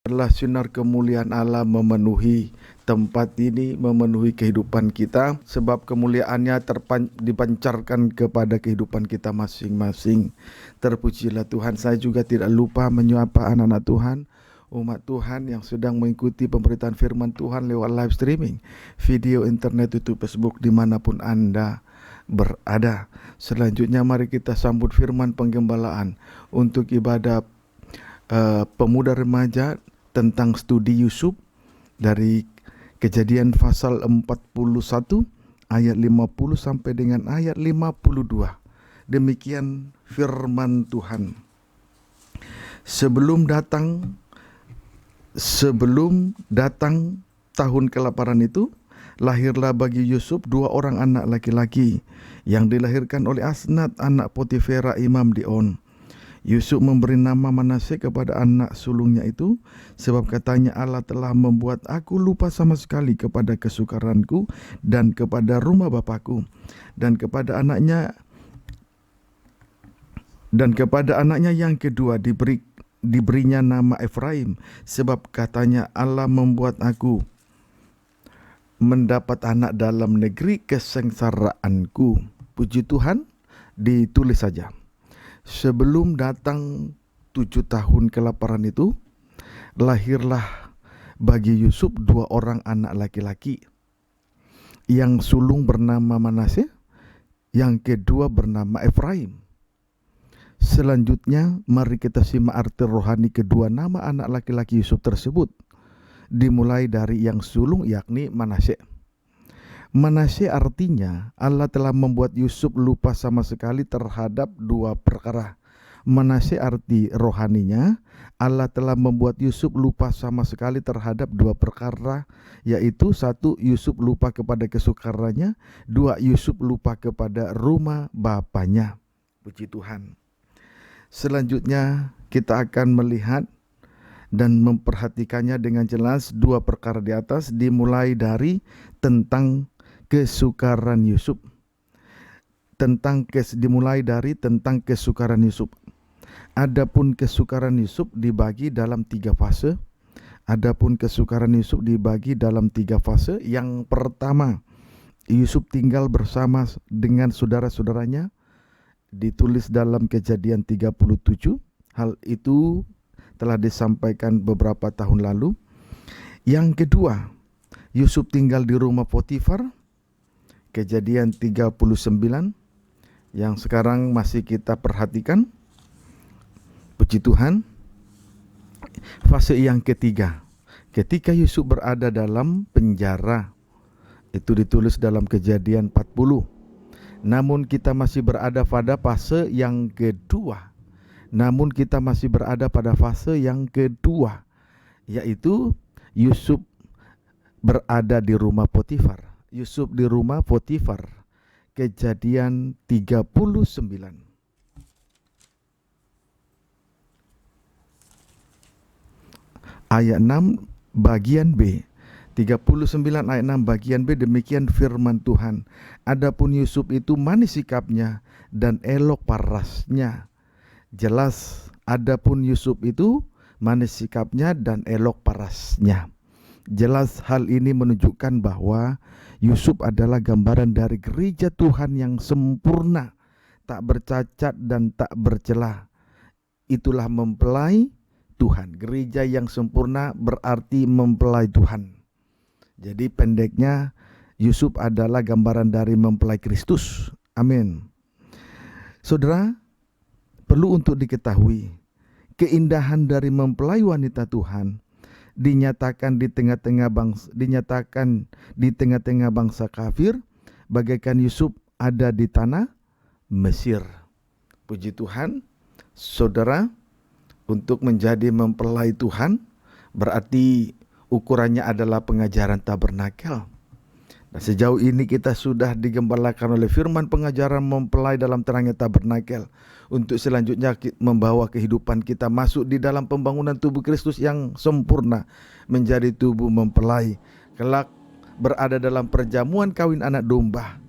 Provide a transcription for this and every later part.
Biarlah sinar kemuliaan Allah memenuhi tempat ini, memenuhi kehidupan kita, sebab kemuliaannya dipancarkan kepada kehidupan kita masing-masing. Terpujilah Tuhan. Saya juga tidak lupa menyapa anak-anak Tuhan, umat Tuhan yang sedang mengikuti pemberitaan firman Tuhan lewat live streaming, video internet, YouTube, Facebook, dimanapun Anda berada. Selanjutnya mari kita sambut firman penggembalaan untuk ibadah pemuda remaja tentang studi Yusuf dari Kejadian pasal 41 ayat 50 sampai dengan ayat 52. Demikian firman Tuhan. Sebelum datang tahun kelaparan itu, lahirlah bagi Yusuf 2 orang anak laki-laki yang dilahirkan oleh Asnat, anak Potifera, imam di On. Yusuf memberi nama Manasye kepada anak sulungnya itu, sebab katanya, Allah telah membuat aku lupa sama sekali kepada kesukaranku dan kepada rumah bapakku. Dan kepada anaknya yang kedua diberinya nama Efraim, sebab katanya, Allah membuat aku mendapat anak dalam negeri kesengsaraanku. Puji Tuhan, ditulis saja. Sebelum datang 7 tahun kelaparan itu, lahirlah bagi Yusuf 2 orang anak laki-laki. Yang sulung bernama Manasye, yang kedua bernama Efraim. Selanjutnya mari kita simak arti rohani kedua nama anak laki-laki Yusuf tersebut. Dimulai dari yang sulung, yakni Manasye. Manasye artinya Allah telah membuat Yusuf lupa sama sekali terhadap 2 perkara. Manasye arti rohaninya, Allah telah membuat Yusuf lupa sama sekali terhadap 2 perkara, yaitu 1. Yusuf lupa kepada kesukarannya, 2. Yusuf lupa kepada rumah bapaknya. Puji Tuhan. Selanjutnya kita akan melihat dan memperhatikannya dengan jelas 2 perkara di atas, dimulai dari tentang kesukaran Yusuf. Dimulai dari tentang kesukaran Yusuf. Adapun kesukaran Yusuf dibagi dalam 3 fase. Yang pertama, Yusuf tinggal bersama dengan saudara-saudaranya, ditulis dalam Kejadian 37. Hal itu telah disampaikan beberapa tahun lalu. Yang kedua, Yusuf tinggal di rumah Potifar, Kejadian 39, yang sekarang masih kita perhatikan. Puji Tuhan. Fase yang ketiga, ketika Yusuf berada dalam penjara, itu ditulis dalam Kejadian 40. Namun kita masih berada pada fase yang kedua. Yaitu Yusuf berada di rumah Potifar. Yusuf di rumah Potifar. Kejadian 39. Ayat 6 bagian B. 39 ayat 6 bagian B, demikian firman Tuhan. Adapun Yusuf itu manis sikapnya dan elok parasnya. Jelas, adapun Yusuf itu manis sikapnya dan elok parasnya. Jelas hal ini menunjukkan bahwa Yusuf adalah gambaran dari gereja Tuhan yang sempurna, tak bercacat dan tak bercela. Itulah mempelai Tuhan. Gereja yang sempurna berarti mempelai Tuhan. Jadi pendeknya, Yusuf adalah gambaran dari mempelai Kristus. Amin. Saudara, perlu untuk diketahui, keindahan dari mempelai wanita Tuhan dinyatakan di tengah-tengah bangsa kafir, bagaikan Yusuf ada di tanah Mesir. Puji Tuhan. Saudara, untuk menjadi mempelai Tuhan berarti ukurannya adalah pengajaran tabernakel. Nah, sejauh ini kita sudah digembalakan oleh firman pengajaran mempelai dalam terangnya tabernakel, untuk selanjutnya membawa kehidupan kita masuk di dalam pembangunan tubuh Kristus yang sempurna, menjadi tubuh mempelai, kelak berada dalam perjamuan kawin anak domba.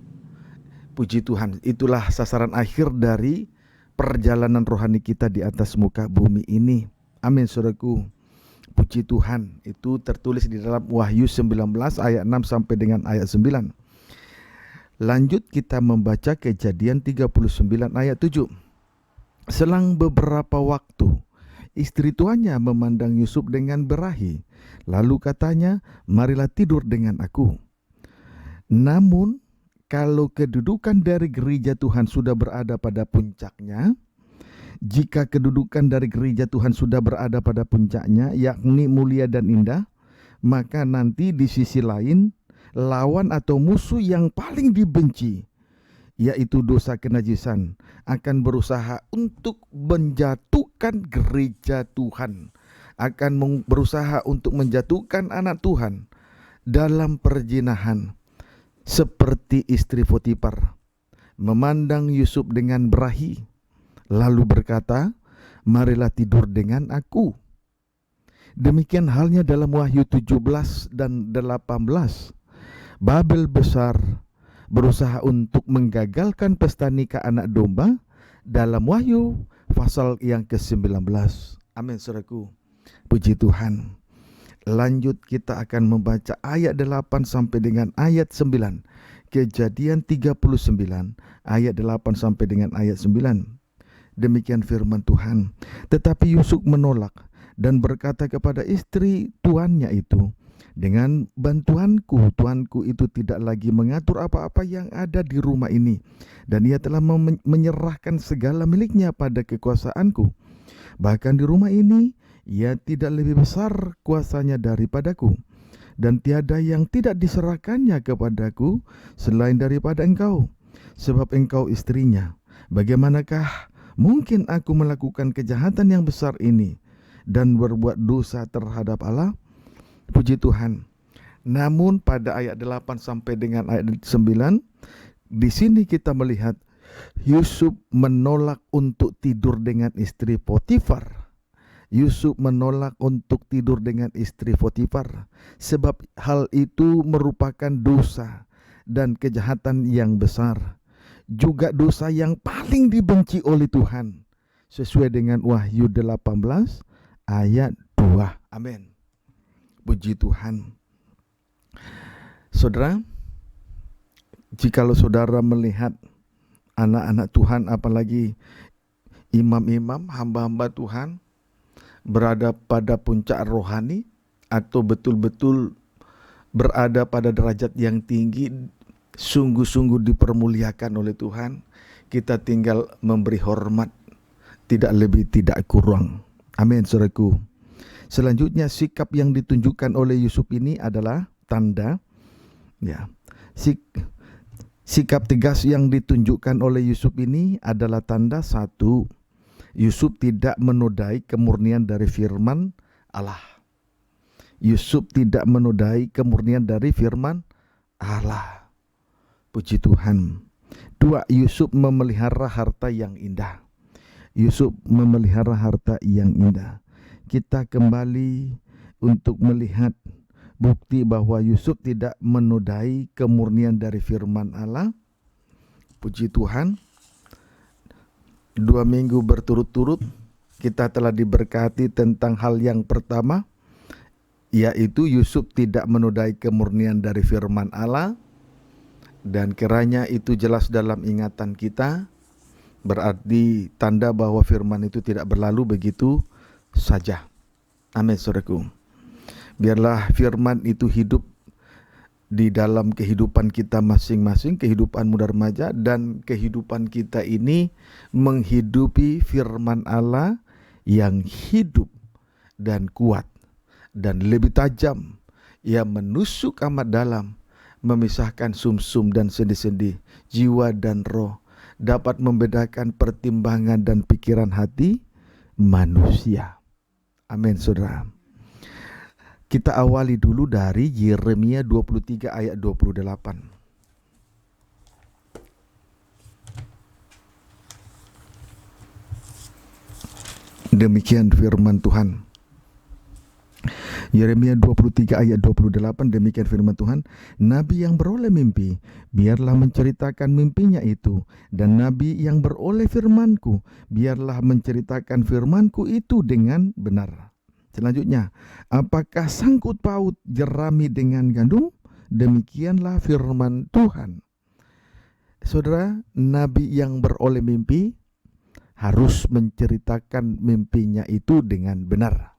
Puji Tuhan, itulah sasaran akhir dari perjalanan rohani kita di atas muka bumi ini. Amin, saudaraku. Puji Tuhan, itu tertulis di dalam Wahyu 19 ayat 6 sampai dengan ayat 9. Lanjut kita membaca Kejadian 39 ayat 7. Selang beberapa waktu, istri tuannya memandang Yusuf dengan berahi. Lalu katanya, marilah tidur dengan aku. Namun, kalau kedudukan dari gereja Tuhan sudah berada pada puncaknya, jika kedudukan dari gereja Tuhan sudah berada pada puncaknya, yakni mulia dan indah, maka nanti di sisi lain, lawan atau musuh yang paling dibenci, yaitu dosa kenajisan, akan berusaha untuk menjatuhkan gereja Tuhan, akan berusaha untuk menjatuhkan anak Tuhan dalam perzinahan, seperti istri Potifar memandang Yusuf dengan berahi, lalu berkata, marilah tidur dengan aku. Demikian halnya dalam Wahyu 17 dan 18. Babel besar berusaha untuk menggagalkan pesta nikah anak domba dalam Wahyu pasal yang ke-19. Amin, saudaraku. Puji Tuhan. Lanjut kita akan membaca ayat 8 sampai dengan ayat 9. Kejadian 39 ayat 8 sampai dengan ayat 9. Demikian firman Tuhan. Tetapi Yusuf menolak dan berkata kepada istri tuannya itu, dengan bantuanku, tuanku itu tidak lagi mengatur apa-apa yang ada di rumah ini, dan ia telah menyerahkan segala miliknya pada kekuasaanku. Bahkan di rumah ini ia tidak lebih besar kuasanya daripadaku, dan tiada yang tidak diserahkannya kepadaku selain daripada engkau, sebab engkau istrinya. Bagaimanakah mungkin aku melakukan kejahatan yang besar ini dan berbuat dosa terhadap Allah? Puji Tuhan. Namun pada ayat 8 sampai dengan ayat 9, di sini kita melihat Yusuf menolak untuk tidur dengan istri Potifar. Yusuf menolak untuk tidur dengan istri Potifar, sebab hal itu merupakan dosa dan kejahatan yang besar, juga dosa yang paling dibenci oleh Tuhan, sesuai dengan Wahyu 18 ayat 2. Amin. Puji Tuhan. Saudara, jikalau saudara melihat anak-anak Tuhan, apalagi imam-imam, hamba-hamba Tuhan, berada pada puncak rohani atau betul-betul berada pada derajat yang tinggi, sungguh-sungguh dipermuliakan oleh Tuhan, kita tinggal memberi hormat, tidak lebih tidak kurang. Amin, saudaraku. Selanjutnya, sikap yang ditunjukkan oleh Yusuf ini adalah tanda, ya, sikap tegas yang ditunjukkan oleh Yusuf ini adalah tanda. Satu, Yusuf tidak menodai kemurnian dari firman Allah. Yusuf tidak menodai kemurnian dari firman Allah. Puji Tuhan. Dua, Yusuf memelihara harta yang indah. Yusuf memelihara harta yang indah. Kita kembali untuk melihat bukti bahwa Yusuf tidak menodai kemurnian dari firman Allah. Puji Tuhan. 2 minggu berturut-turut kita telah diberkati tentang hal yang pertama, yaitu Yusuf tidak menodai kemurnian dari firman Allah, dan kiranya itu jelas dalam ingatan kita, berarti tanda bahwa firman itu tidak berlalu begitu saja. Amin, saudaraku. Biarlah firman itu hidup di dalam kehidupan kita masing-masing, kehidupan muda remaja, dan kehidupan kita ini menghidupi firman Allah yang hidup dan kuat dan lebih tajam, yang menusuk amat dalam, memisahkan sumsum dan sendi-sendi, jiwa dan roh, dapat membedakan pertimbangan dan pikiran hati manusia. Amin, saudara. Kita awali dulu dari Yeremia 23 ayat 28. Demikian firman Tuhan. Yeremia 23 ayat 28, demikian firman Tuhan. Nabi yang beroleh mimpi, biarlah menceritakan mimpinya itu. Dan nabi yang beroleh firmanku, biarlah menceritakan firmanku itu dengan benar. Selanjutnya, apakah sangkut paut jerami dengan gandum? Demikianlah firman Tuhan. Saudara, nabi yang beroleh mimpi harus menceritakan mimpinya itu dengan benar.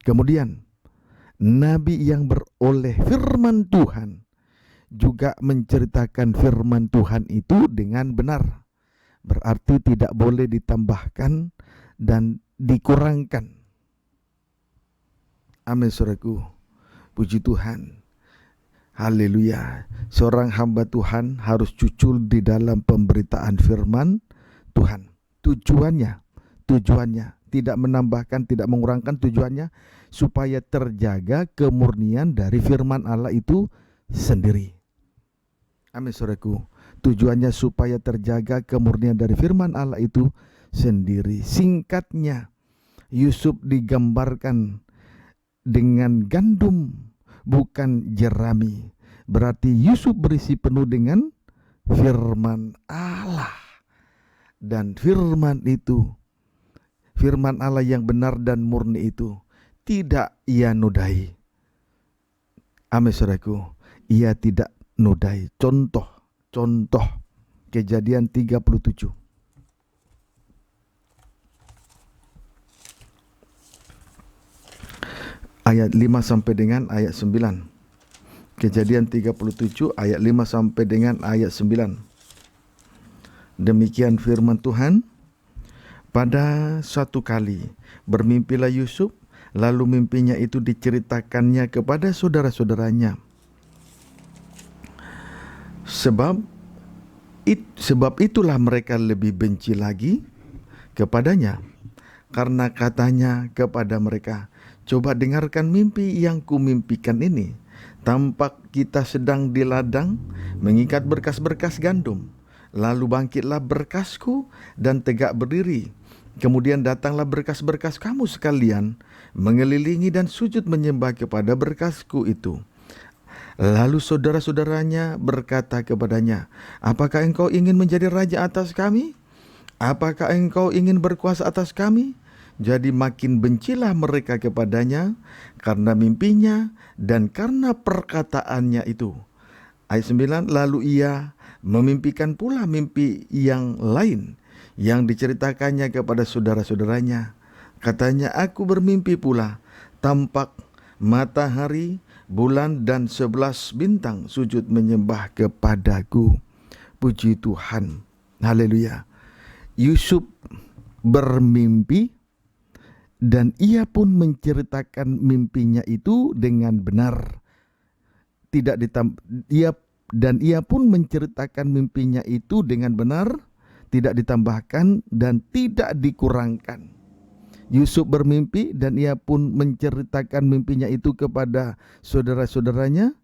Kemudian, nabi yang beroleh firman Tuhan juga menceritakan firman Tuhan itu dengan benar. Berarti tidak boleh ditambahkan dan dikurangkan. Amin, saudaraku. Puji Tuhan. Haleluya. Seorang hamba Tuhan harus jujur di dalam pemberitaan firman Tuhan. Tujuannya tidak menambahkan, tidak mengurangkan, tujuannya supaya terjaga kemurnian dari firman Allah itu sendiri. Amin, saudaraku. Tujuannya supaya terjaga kemurnian dari firman Allah itu sendiri. Singkatnya, Yusuf digambarkan dengan gandum, bukan jerami. Berarti Yusuf berisi penuh dengan firman Allah. Dan firman itu, firman Allah yang benar dan murni itu tidak ia nodai. Amin, saudaraku. Ia tidak nodai. Contoh Kejadian 37. Ayat 5 sampai dengan ayat 9. Kejadian 37 ayat 5 sampai dengan ayat 9. Demikian firman Tuhan. Pada suatu kali bermimpilah Yusuf, lalu mimpinya itu diceritakannya kepada saudara-saudaranya. Sebab itulah mereka lebih benci lagi kepadanya, karena katanya kepada mereka, coba dengarkan mimpi yang kumimpikan ini. Tampak kita sedang di ladang mengikat berkas-berkas gandum. Lalu bangkitlah berkasku dan tegak berdiri. Kemudian datanglah berkas-berkas kamu sekalian, mengelilingi dan sujud menyembah kepada berkasku itu. Lalu saudara-saudaranya berkata kepadanya, apakah engkau ingin menjadi raja atas kami? Apakah engkau ingin berkuasa atas kami? Jadi makin bencilah mereka kepadanya karena mimpinya dan karena perkataannya itu. Ayat 9, lalu ia memimpikan pula mimpi yang lain yang diceritakannya kepada saudara-saudaranya. Katanya, aku bermimpi pula, tampak matahari, bulan dan 11 bintang sujud menyembah kepadaku. Puji Tuhan. Haleluya. Yusuf bermimpi dan ia pun menceritakan mimpinya itu dengan benar. Ia pun menceritakan mimpinya itu dengan benar, tidak ditambahkan dan tidak dikurangkan. Yusuf bermimpi dan ia pun menceritakan mimpinya itu kepada saudara-saudaranya.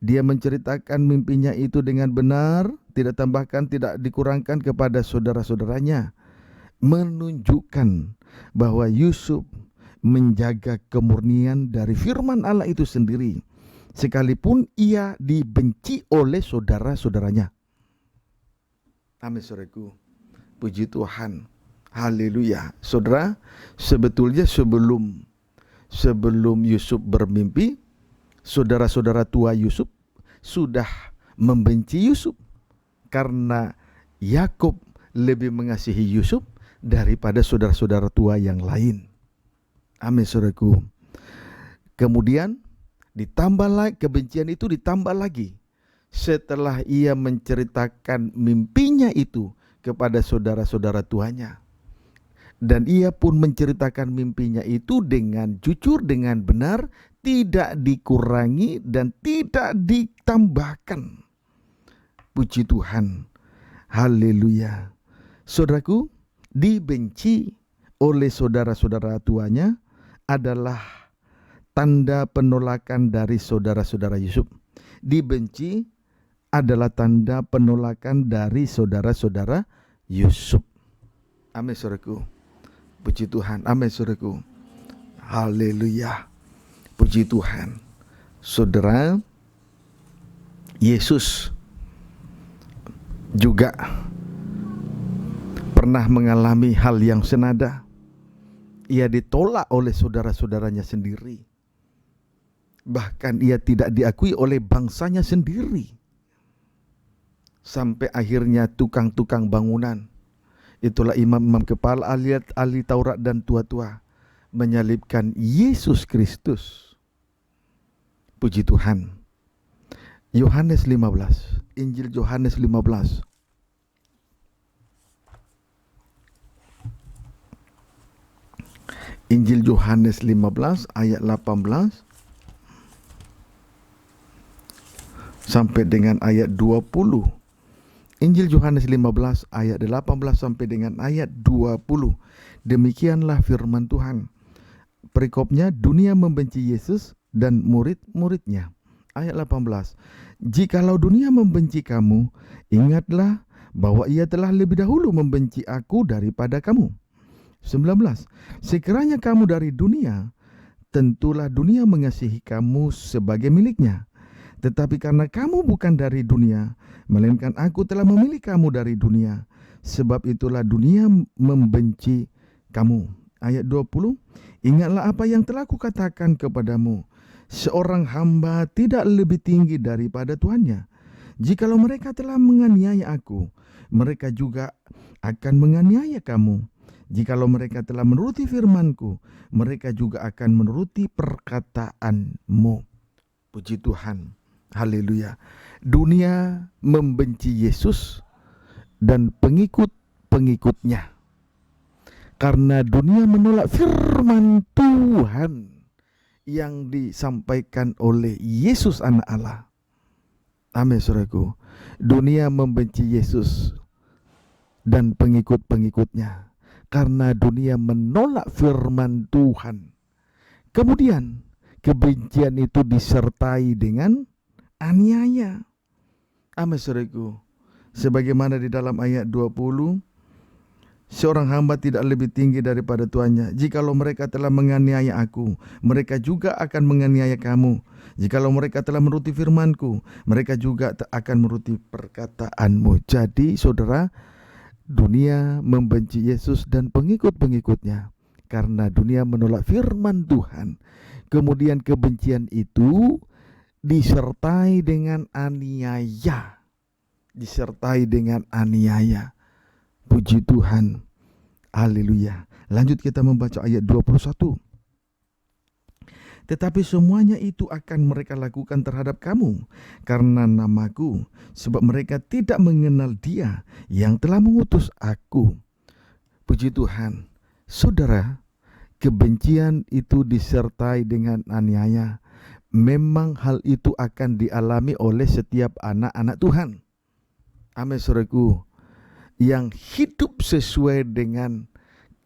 Dia menceritakan mimpinya itu dengan benar, tidak tambahkan, tidak dikurangkan kepada saudara-saudaranya. Menunjukkan bahwa Yusuf menjaga kemurnian dari firman Allah itu sendiri, sekalipun ia dibenci oleh saudara-saudaranya. Amin, saudaraku. Puji Tuhan. Haleluya. Saudara, sebetulnya sebelum Yusuf bermimpi, saudara-saudara tua Yusuf sudah membenci Yusuf karena Yakub lebih mengasihi Yusuf daripada saudara-saudara tua yang lain. Amin, saudaraku. Kemudian ditambah lagi, kebencian itu ditambah lagi setelah ia menceritakan mimpinya itu kepada saudara-saudara tuanya. Dan ia pun menceritakan mimpinya itu dengan jujur, dengan benar, tidak dikurangi dan tidak ditambahkan. Puji Tuhan. Haleluya. Saudaraku, dibenci oleh saudara-saudara tuanya adalah tanda penolakan dari saudara-saudara Yusuf. Dibenci adalah tanda penolakan dari saudara-saudara Yusuf. Amin, saudaraku. Puji Tuhan. Amin, saudaraku. Haleluya. Puji Tuhan. Saudara, Yesus juga pernah mengalami hal yang senada. Ia ditolak oleh saudara-saudaranya sendiri. Bahkan ia tidak diakui oleh bangsanya sendiri. Sampai akhirnya tukang-tukang bangunan, itulah imam-imam kepala, ahli Taurat dan tua-tua, menyalibkan Yesus Kristus. Puji Tuhan. Yohanes 15, Injil Yohanes 15. Injil Yohanes 15 ayat 18 sampai dengan ayat 20. Injil Yohanes 15 ayat 18 sampai dengan ayat 20. Demikianlah firman Tuhan. Perikopnya, dunia membenci Yesus dan murid-muridnya. Ayat 18. Jikalau dunia membenci kamu, ingatlah bahwa ia telah lebih dahulu membenci aku daripada kamu. 19. Sekiranya kamu dari dunia, tentulah dunia mengasihi kamu sebagai miliknya. Tetapi karena kamu bukan dari dunia, melainkan aku telah memilih kamu dari dunia, sebab itulah dunia membenci kamu. Ayat 20. Ingatlah apa yang telah kukatakan kepadamu, seorang hamba tidak lebih tinggi daripada tuannya. Jikalau mereka telah menganiaya aku, mereka juga akan menganiaya kamu. Jikalau mereka telah menuruti firmanku, mereka juga akan menuruti perkataanmu. Puji Tuhan. Haleluya. Dunia membenci Yesus dan pengikut-pengikutnya karena dunia menolak firman Tuhan yang disampaikan oleh Yesus anak Allah. Amin, saudaraku. Dunia membenci Yesus dan pengikut-pengikutnya karena dunia menolak firman Tuhan. Kemudian kebencian itu disertai dengan aniaya. Amin, saudaraku. Sebagaimana di dalam ayat 20, seorang hamba tidak lebih tinggi daripada tuannya. Jikalau mereka telah menganiaya aku, mereka juga akan menganiaya kamu. Jikalau mereka telah menuruti firmanku, mereka juga akan menuruti perkataanmu. Jadi saudara, dunia membenci Yesus dan pengikut-pengikutnya karena dunia menolak firman Tuhan. Kemudian kebencian itu disertai dengan aniaya. Disertai dengan aniaya. Puji Tuhan. Haleluya. Lanjut kita membaca ayat 21. Tetapi semuanya itu akan mereka lakukan terhadap kamu karena namaku, sebab mereka tidak mengenal Dia yang telah mengutus aku. Puji Tuhan. Saudara, kebencian itu disertai dengan aniaya. Memang hal itu akan dialami oleh setiap anak-anak Tuhan. Amin, saudaraku. Yang hidup sesuai dengan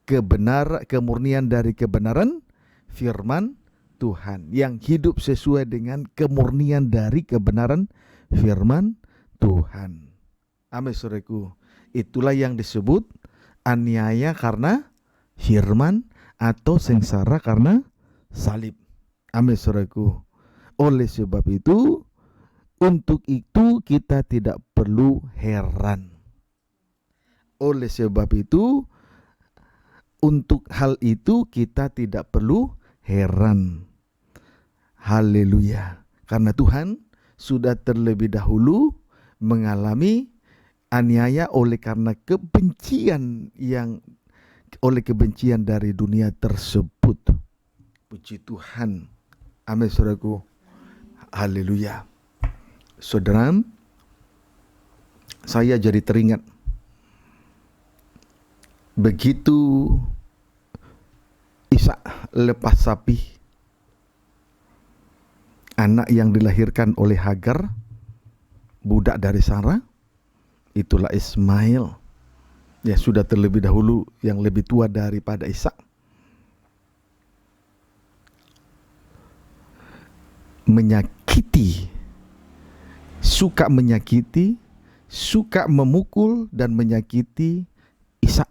kemurnian dari kebenaran firman Tuhan. Yang hidup sesuai dengan kemurnian dari kebenaran firman Tuhan. Amin, saudaraku. Itulah yang disebut aniaya karena firman atau sengsara karena salib. Amin, saudaraku. Oleh sebab itu, untuk itu kita tidak perlu heran. Oleh sebab itu, untuk hal itu kita tidak perlu heran. Haleluya. Karena Tuhan sudah terlebih dahulu mengalami aniaya oleh karena kebencian dari dunia tersebut. Puji Tuhan. Amin, saudaraku. Haleluya. Saudara, saya jadi teringat begitu Ishak lepas sapi, anak yang dilahirkan oleh Hagar, budak dari Sarah, itulah Ismail. Ya, sudah terlebih dahulu yang lebih tua daripada Ishak. Suka menyakiti, suka memukul dan menyakiti Ishak.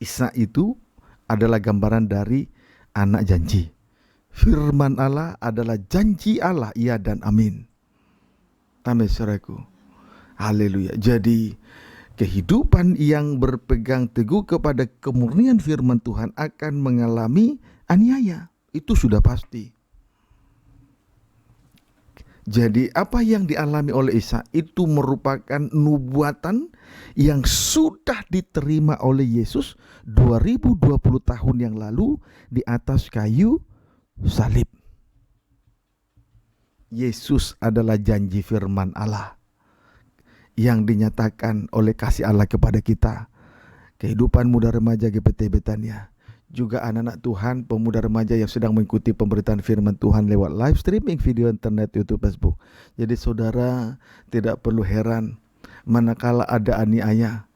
Ishak itu adalah gambaran dari anak janji. Firman Allah adalah janji Allah, ya dan amin. Amin, saudaraku. Haleluya. Jadi Kehidupan yang berpegang teguh kepada kemurnian firman Tuhan akan mengalami aniaya. Itu sudah pasti. Jadi apa yang dialami oleh Isa itu merupakan nubuatan yang sudah diterima oleh Yesus 2020 tahun yang lalu di atas kayu salib. Yesus adalah janji firman Allah yang dinyatakan oleh kasih Allah kepada kita. Kehidupan muda remaja GPT Betania, juga anak-anak Tuhan, pemuda remaja yang sedang mengikuti pemberitaan firman Tuhan lewat live streaming video internet, YouTube, Facebook. Jadi saudara tidak perlu heran manakala ada aniaya,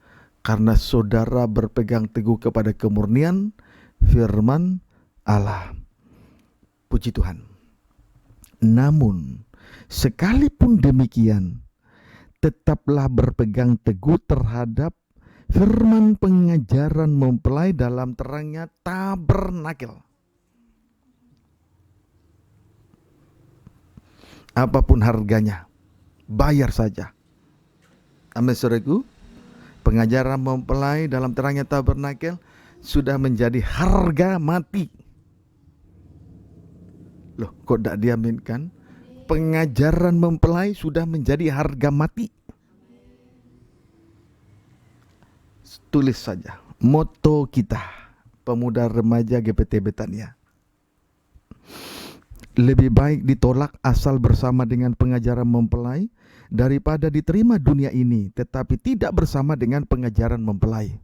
karena saudara berpegang teguh kepada kemurnian firman Allah. Puji Tuhan. Namun sekalipun demikian, tetaplah berpegang teguh terhadap firman pengajaran mempelai dalam terangnya tabernakel. Apapun harganya, bayar saja. Amin saudaraku. Pengajaran mempelai dalam terangnya tabernakel sudah menjadi harga mati. Loh, kok tidak diaminkan? Pengajaran mempelai sudah menjadi harga mati. Tulis saja moto kita, pemuda remaja GPT Betania. Lebih baik ditolak asal bersama dengan pengajaran mempelai daripada diterima dunia ini tetapi tidak bersama dengan pengajaran mempelai.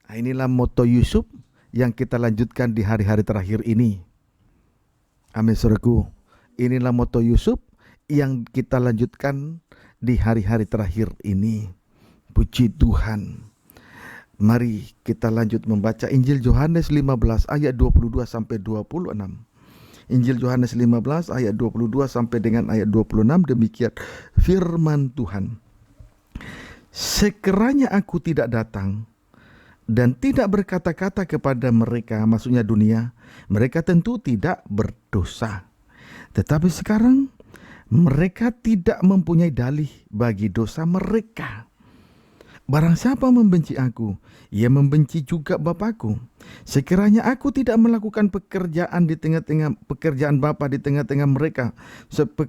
Nah, inilah moto Yusuf yang kita lanjutkan di hari-hari terakhir ini. Amin saudaraku. Inilah moto Yusuf yang kita lanjutkan di hari-hari terakhir ini. Puji Tuhan. Mari kita lanjut membaca Injil Yohanes 15 ayat 22 sampai 26. Injil Yohanes 15 ayat 22 sampai dengan ayat 26, demikian firman Tuhan. Sekiranya aku tidak datang dan tidak berkata-kata kepada mereka, maksudnya dunia, mereka tentu tidak berdosa. Tetapi sekarang mereka tidak mempunyai dalih bagi dosa mereka. Barang siapa membenci aku, ia membenci juga Bapa-Ku. Sekiranya aku tidak melakukan pekerjaan Bapa di tengah-tengah mereka,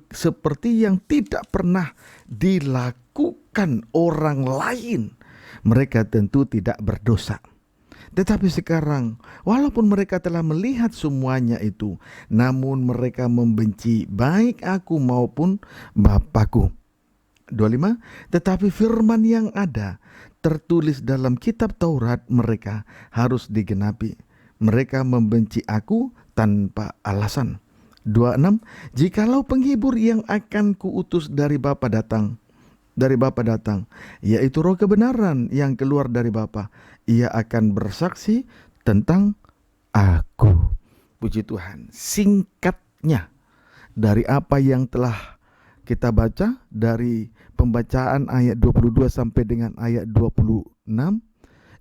seperti yang tidak pernah dilakukan orang lain, mereka tentu tidak berdosa. Tetapi sekarang, walaupun mereka telah melihat semuanya itu, namun mereka membenci baik aku maupun Bapa-Ku. 25. Tetapi firman yang ada tertulis dalam kitab Taurat mereka harus digenapi. Mereka membenci aku tanpa alasan. 26. Jikalau penghibur yang akan kuutus dari Bapa datang, yaitu Roh kebenaran yang keluar dari Bapa, ia akan bersaksi tentang aku. Puji Tuhan. Singkatnya dari apa yang telah kita baca dari pembacaan ayat 22 sampai dengan ayat 26,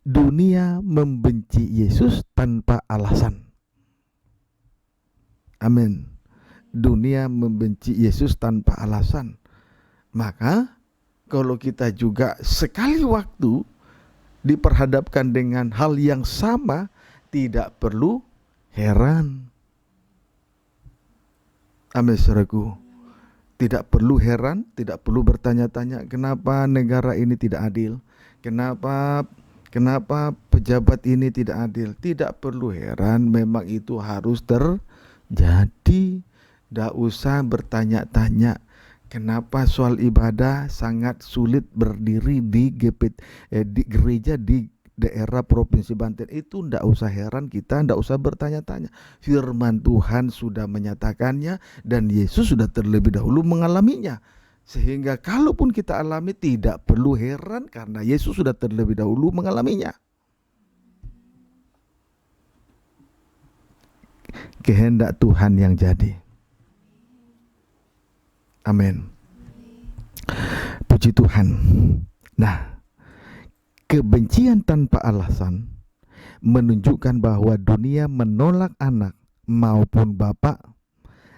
dunia membenci Yesus tanpa alasan. Amin. Dunia membenci Yesus tanpa alasan. Maka kalau kita juga sekali waktu diperhadapkan dengan hal yang sama, tidak perlu heran. Amin saudaraku. Tidak perlu heran, tidak perlu bertanya-tanya kenapa negara ini tidak adil, kenapa pejabat ini tidak adil. Tidak perlu heran, memang itu harus terjadi. Tidak usah bertanya-tanya kenapa soal ibadah sangat sulit berdiri di gereja di daerah Provinsi Banten. Itu tidak usah heran, kita tidak usah bertanya-tanya. Firman Tuhan sudah menyatakannya dan Yesus sudah terlebih dahulu mengalaminya. Sehingga kalaupun kita alami tidak perlu heran karena Yesus sudah terlebih dahulu mengalaminya. Kehendak Tuhan yang jadi. Amin. Puji Tuhan. Nah, kebencian tanpa alasan menunjukkan bahwa dunia menolak anak maupun Bapa.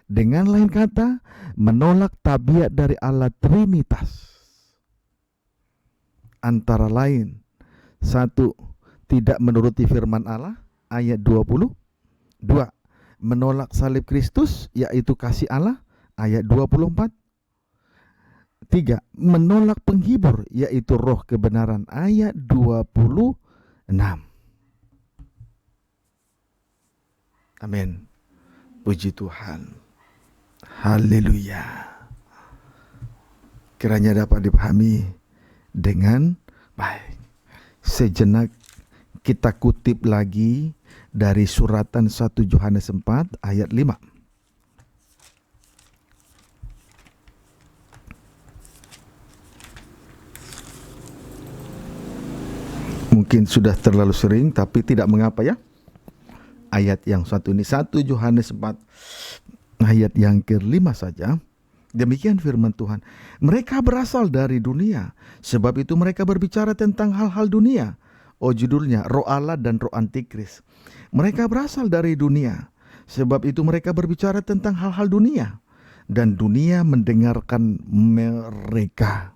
Dengan lain kata, menolak tabiat dari Allah Trinitas. antara lain: 1. Tidak menuruti firman Allah, ayat 20. 2. Menolak salib Kristus, yaitu kasih Allah, ayat 24. 3. Menolak penghibur, yaitu roh kebenaran, ayat 26. Amin. Puji Tuhan. Haleluya. Kiranya dapat dipahami dengan baik. Sejenak kita kutip lagi dari suratan 1 Yohanes 4 ayat 5. Mungkin sudah terlalu sering, tapi tidak mengapa ya. Ayat yang satu ini, 1 Yohanes 4 ayat yang ke-5 saja. Demikian firman Tuhan. Mereka berasal dari dunia, sebab itu mereka berbicara tentang hal-hal dunia. Oh, judulnya Roh Allah dan Roh Antikris. Mereka berasal dari dunia, sebab itu mereka berbicara tentang hal-hal dunia, dan dunia mendengarkan mereka.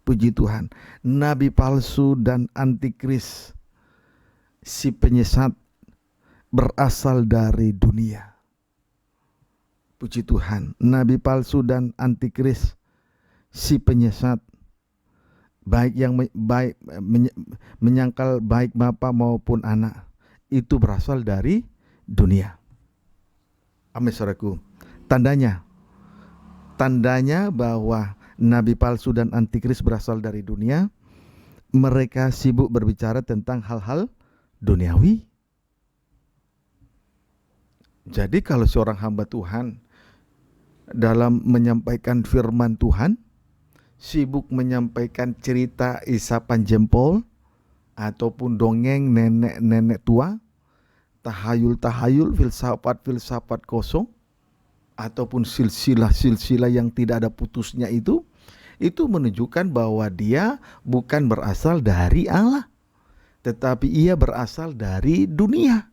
Puji Tuhan. Nabi palsu dan antikris, si penyesat, berasal dari dunia. Puji Tuhan. Nabi palsu dan antikris, si penyesat, baik yang menyangkal baik bapa maupun anak, itu berasal dari dunia. Amin, saudaraku. Tandanya bahwa nabi palsu dan antikris berasal dari dunia, mereka sibuk berbicara tentang hal-hal duniawi. Jadi kalau seorang hamba Tuhan dalam menyampaikan firman Tuhan sibuk menyampaikan cerita isapan jempol ataupun dongeng nenek-nenek tua, tahayul-tahayul, filsafat-filsafat kosong, ataupun silsilah-silsilah yang tidak ada putusnya, itu menunjukkan bahwa dia bukan berasal dari Allah, tetapi ia berasal dari dunia.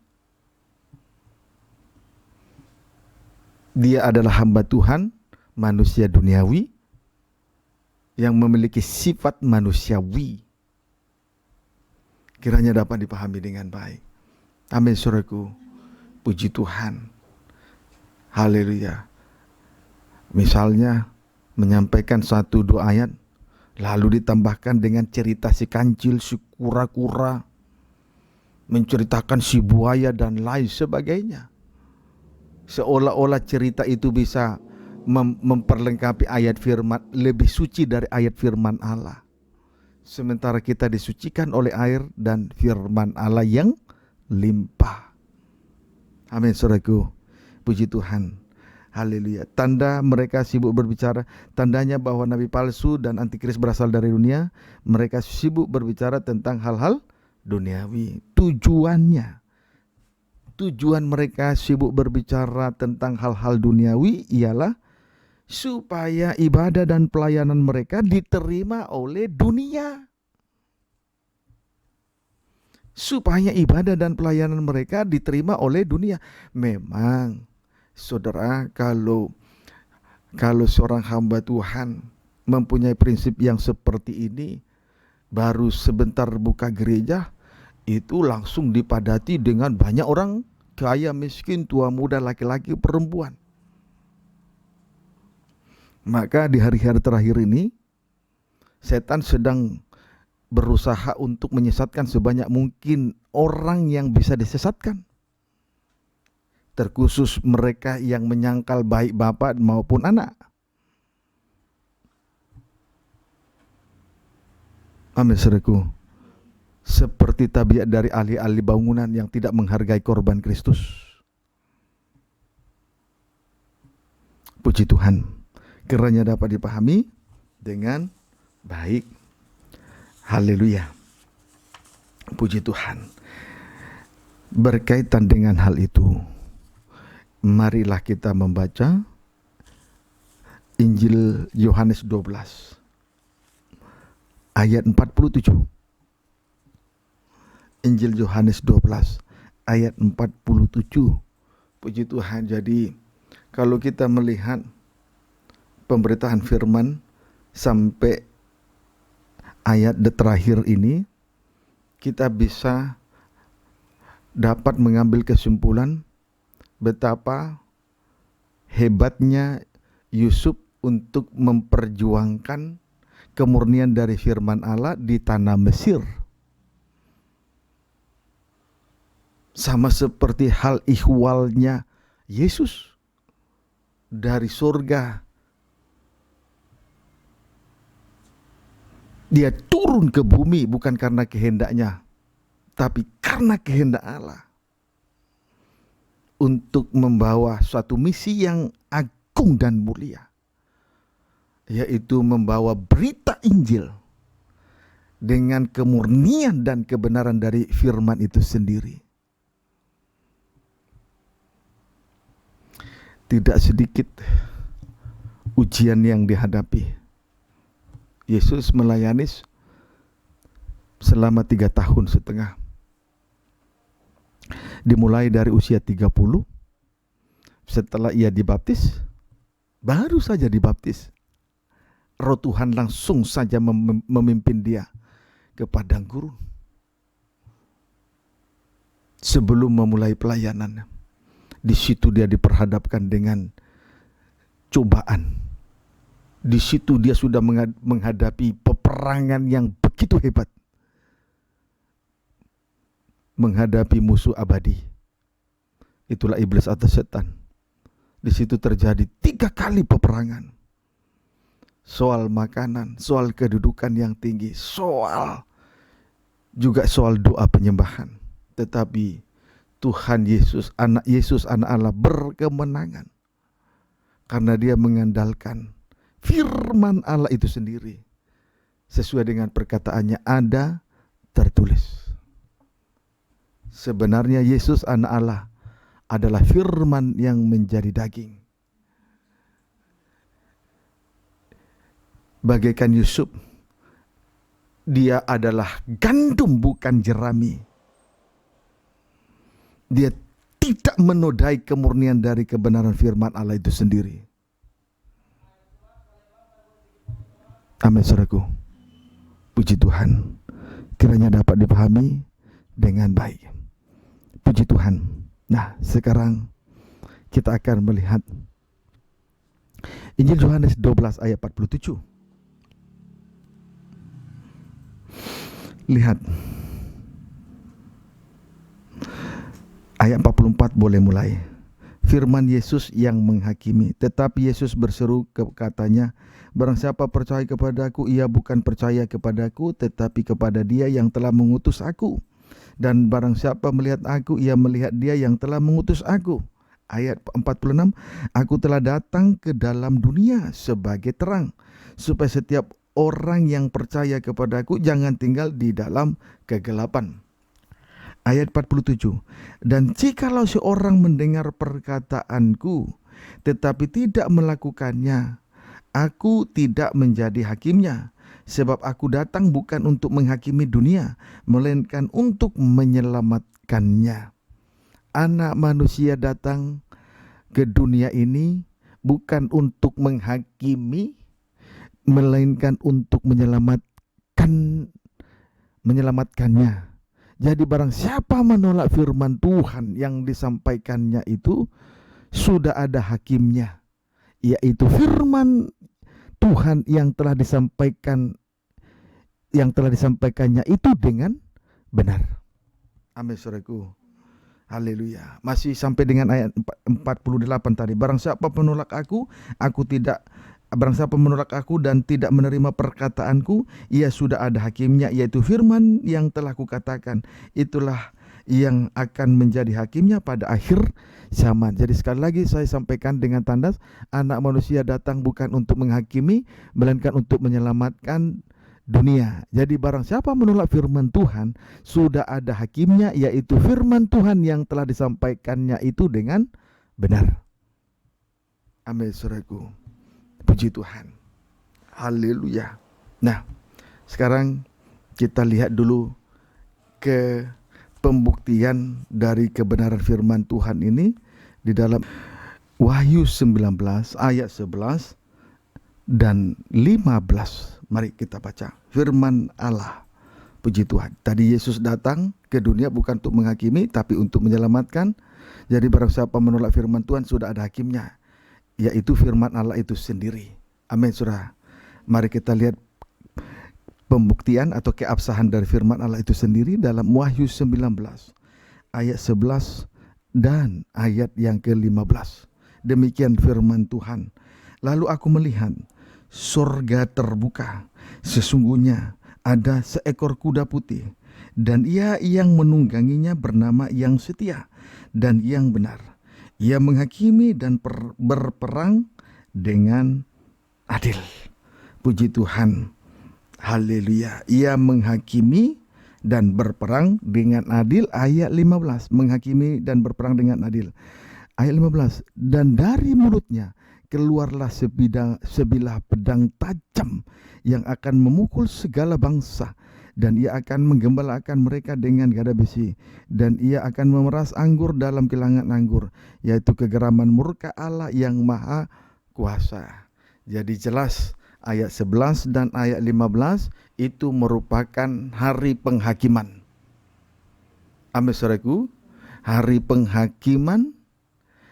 Dia adalah hamba Tuhan, manusia duniawi yang memiliki sifat manusiawi. Kiranya dapat dipahami dengan baik. Amin, saudaraku. Puji Tuhan. Haleluya. Misalnya menyampaikan 1-2 ayat, lalu ditambahkan dengan cerita si kancil, si kura-kura, menceritakan si buaya dan lain sebagainya. Seolah-olah cerita itu bisa memperlengkapi ayat firman, lebih suci dari ayat firman Allah. Sementara kita disucikan oleh air dan firman Allah yang limpah. Amin, saudaraku. Puji Tuhan. Haleluya. Tanda mereka sibuk berbicara, tandanya bahwa nabi palsu dan antikris berasal dari dunia, mereka sibuk berbicara tentang hal-hal duniawi. Tujuan mereka sibuk berbicara tentang hal-hal duniawi ialah supaya ibadah dan pelayanan mereka diterima oleh dunia. Supaya ibadah dan pelayanan mereka diterima oleh dunia. Memang, saudara, kalau seorang hamba Tuhan mempunyai prinsip yang seperti ini, baru sebentar buka gereja, itu langsung dipadati dengan banyak orang kaya, miskin, tua, muda, laki-laki, perempuan. Maka di hari-hari terakhir ini, setan sedang berusaha untuk menyesatkan sebanyak mungkin orang yang bisa disesatkan. Terkhusus mereka yang menyangkal baik bapak maupun anak. Amin, saudaraku. Seperti tabiat dari ahli-ahli bangunan yang tidak menghargai korban Kristus. Puji Tuhan. Kiranya dapat dipahami dengan baik. Haleluya. Puji Tuhan. Berkaitan dengan hal itu, marilah kita membaca Injil Yohanes 12 ayat 47. Injil Yohanes 12 ayat 47. Puji Tuhan. Jadi kalau kita melihat pemberitaan firman sampai ayat terakhir ini kita bisa dapat mengambil kesimpulan betapa hebatnya Yusuf untuk memperjuangkan kemurnian dari firman Allah di tanah Mesir. Sama seperti hal ihwalnya Yesus dari surga. Dia turun ke bumi bukan karena kehendaknya, tapi karena kehendak Allah. Untuk membawa suatu misi yang agung dan mulia, yaitu membawa berita Injil dengan kemurnian dan kebenaran dari firman itu sendiri. Tidak sedikit ujian yang dihadapi. Yesus melayani selama 3 tahun setengah. Dimulai dari usia 30, setelah ia dibaptis, baru saja dibaptis, Roh Tuhan langsung saja memimpin dia ke padang gurun. Sebelum memulai pelayanan, di situ dia diperhadapkan dengan cobaan. Di situ dia sudah menghadapi peperangan yang begitu hebat. Menghadapi musuh abadi. Itulah iblis atau setan. Di situ terjadi 3 kali peperangan. Soal makanan, soal kedudukan yang tinggi, soal doa penyembahan. Tetapi Tuhan Yesus, anak Allah berkemenangan. Karena dia mengandalkan firman Allah itu sendiri. Sesuai dengan perkataannya, ada tertulis. Sebenarnya Yesus anak Allah adalah firman yang menjadi daging. Bagaikan Yusuf, dia adalah gandum bukan jerami. Dia tidak menodai kemurnian dari kebenaran firman Allah itu sendiri. Amin, saudaraku. Puji Tuhan, kiranya dapat dipahami dengan baik. Puji Tuhan. Nah, sekarang kita akan melihat Injil Yohanes 12 ayat 47. Lihat. Ayat 44 boleh mulai. Firman Yesus yang menghakimi. Tetapi Yesus berseru katanya, barang siapa percaya kepadaku, ia bukan percaya kepadaku, tetapi kepada dia yang telah mengutus aku. Dan barang siapa melihat aku, ia melihat dia yang telah mengutus aku. Ayat 46, aku telah datang ke dalam dunia sebagai terang, supaya setiap orang yang percaya kepadaku jangan tinggal di dalam kegelapan. Ayat 47, dan jikalau seorang mendengar perkataanku, tetapi tidak melakukannya, aku tidak menjadi hakimnya. Sebab aku datang bukan untuk menghakimi dunia, melainkan untuk menyelamatkannya. Anak manusia datang ke dunia ini bukan untuk menghakimi, melainkan untuk menyelamatkannya. Jadi barang siapa menolak firman Tuhan yang disampaikannya itu, sudah ada hakimnya, yaitu firman Tuhan yang telah disampaikannya itu dengan benar. Amin, saudaraku. Haleluya. Masih sampai dengan ayat 48 tadi. Barang siapa menolak aku dan tidak menerima perkataanku, ia sudah ada hakimnya, yaitu firman yang telah kukatakan. Itulah yang akan menjadi hakimnya pada akhir zaman. Jadi sekali lagi saya sampaikan dengan tandas, anak manusia datang bukan untuk menghakimi, melainkan untuk menyelamatkan dunia. Jadi barang siapa menolak firman Tuhan, sudah ada hakimnya, yaitu firman Tuhan yang telah disampaikannya itu dengan benar. Amin, saudaraku. Puji Tuhan. Haleluya. Nah, sekarang kita lihat dulu ke pembuktian dari kebenaran firman Tuhan ini di dalam Wahyu 19 ayat 11. dan 15. Mari kita baca firman Allah. Puji Tuhan. Tadi Yesus datang ke dunia bukan untuk menghakimi, tapi untuk menyelamatkan. Jadi barang siapa menolak firman Tuhan, sudah ada hakimnya, yaitu firman Allah itu sendiri. Amin, saudara. Mari kita lihat pembuktian atau keabsahan dari firman Allah itu sendiri dalam Wahyu 19 ayat 11 dan ayat yang ke-15. Demikian firman Tuhan. Lalu aku melihat surga terbuka. Sesungguhnya ada seekor kuda putih, dan ia yang menungganginya bernama Yang Setia dan Yang Benar. Ia menghakimi dan berperang dengan adil. Puji Tuhan. Haleluya. Ia menghakimi dan berperang dengan adil. Ayat 15. Menghakimi dan berperang dengan adil. Ayat 15. Dan dari mulutnya keluarlah sebilah pedang tajam yang akan memukul segala bangsa, dan ia akan menggembalakan mereka dengan gada besi, dan ia akan memeras anggur dalam kilangan anggur, yaitu kegeraman murka Allah yang maha kuasa. Jadi jelas ayat 11 dan ayat 15 itu merupakan hari penghakiman. Amin, saudaraku. Hari penghakiman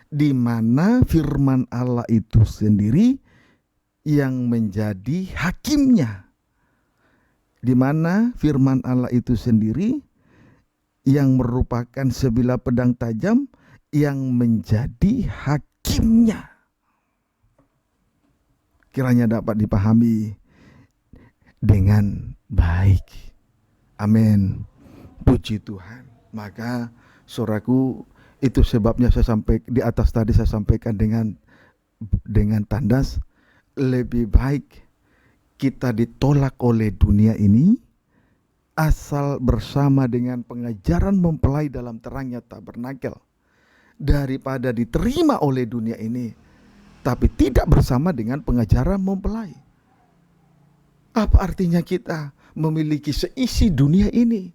di mana firman Allah itu sendiri yang menjadi hakimnya. Di mana firman Allah itu sendiri yang merupakan sebilah pedang tajam yang menjadi hakimnya. Kiranya dapat dipahami dengan baik. Amin. Puji Tuhan. Maka saudaraku, itu sebabnya saya sampai di atas tadi saya sampaikan dengan tandas, lebih baik kita ditolak oleh dunia ini asal bersama dengan pengajaran mempelai dalam terangnya tabernakel, daripada diterima oleh dunia ini tapi tidak bersama dengan pengajaran mempelai. Apa artinya kita memiliki seisi dunia ini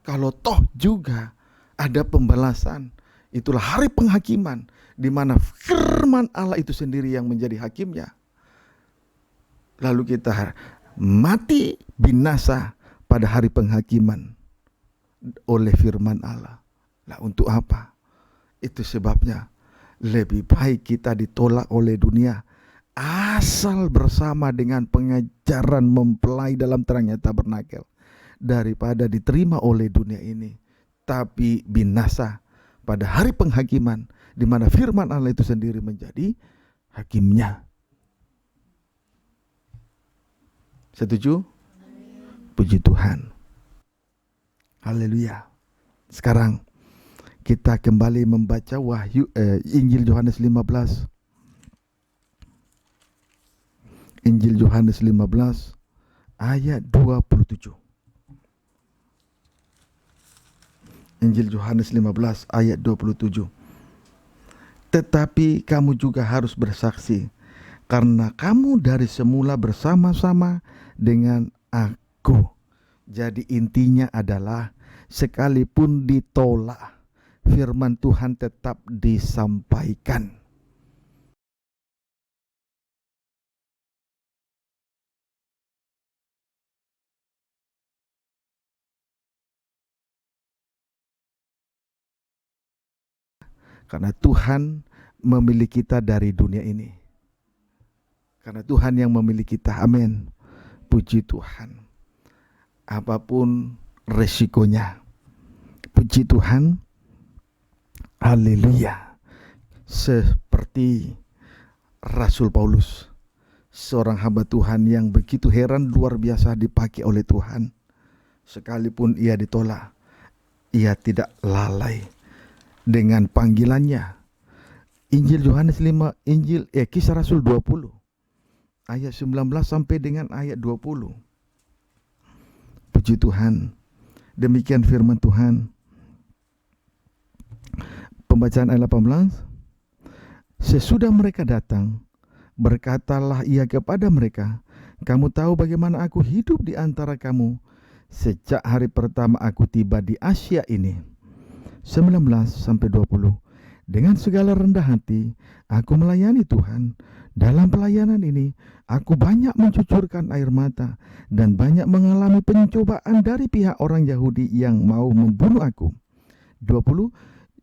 kalau toh juga ada pembalasan? Itulah hari penghakiman, di mana firman Allah itu sendiri yang menjadi hakimnya. Lalu kita mati binasa pada hari penghakiman oleh firman Allah. Nah, untuk apa? Itu sebabnya lebih baik kita ditolak oleh dunia asal bersama dengan pengajaran mempelai dalam terangnya tabernakel, daripada diterima oleh dunia ini tapi binasa pada hari penghakiman, di mana firman Allah itu sendiri menjadi hakimnya. Setuju? Puji Tuhan. Haleluya. Sekarang kita kembali membaca Injil Yohanes 15. Injil Yohanes 15 ayat 27. Injil Yohanes 15 ayat 27. Tetapi kamu juga harus bersaksi, karena kamu dari semula bersama-sama dengan aku. Jadi intinya adalah sekalipun ditolak, firman Tuhan tetap disampaikan. Karena Tuhan memilih kita dari dunia ini. Karena Tuhan yang memilih kita. Amin. Puji Tuhan. Apapun resikonya. Puji Tuhan. Haleluya. Seperti Rasul Paulus, seorang hamba Tuhan yang begitu heran, luar biasa dipakai oleh Tuhan. Sekalipun ia ditolak, ia tidak lalai dengan panggilannya. Injil Yohanes 5, Kisah Rasul 20 ayat 19 sampai dengan ayat 20. Puji Tuhan. Demikian firman Tuhan. Pembacaan ayat 18. Sesudah mereka datang, berkatalah ia kepada mereka, kamu tahu bagaimana aku hidup di antara kamu sejak hari pertama aku tiba di Asia ini. 19 sampai 20. Dengan segala rendah hati, aku melayani Tuhan. Dalam pelayanan ini, aku banyak mencucurkan air mata dan banyak mengalami pencobaan dari pihak orang Yahudi yang mau membunuh aku. 20.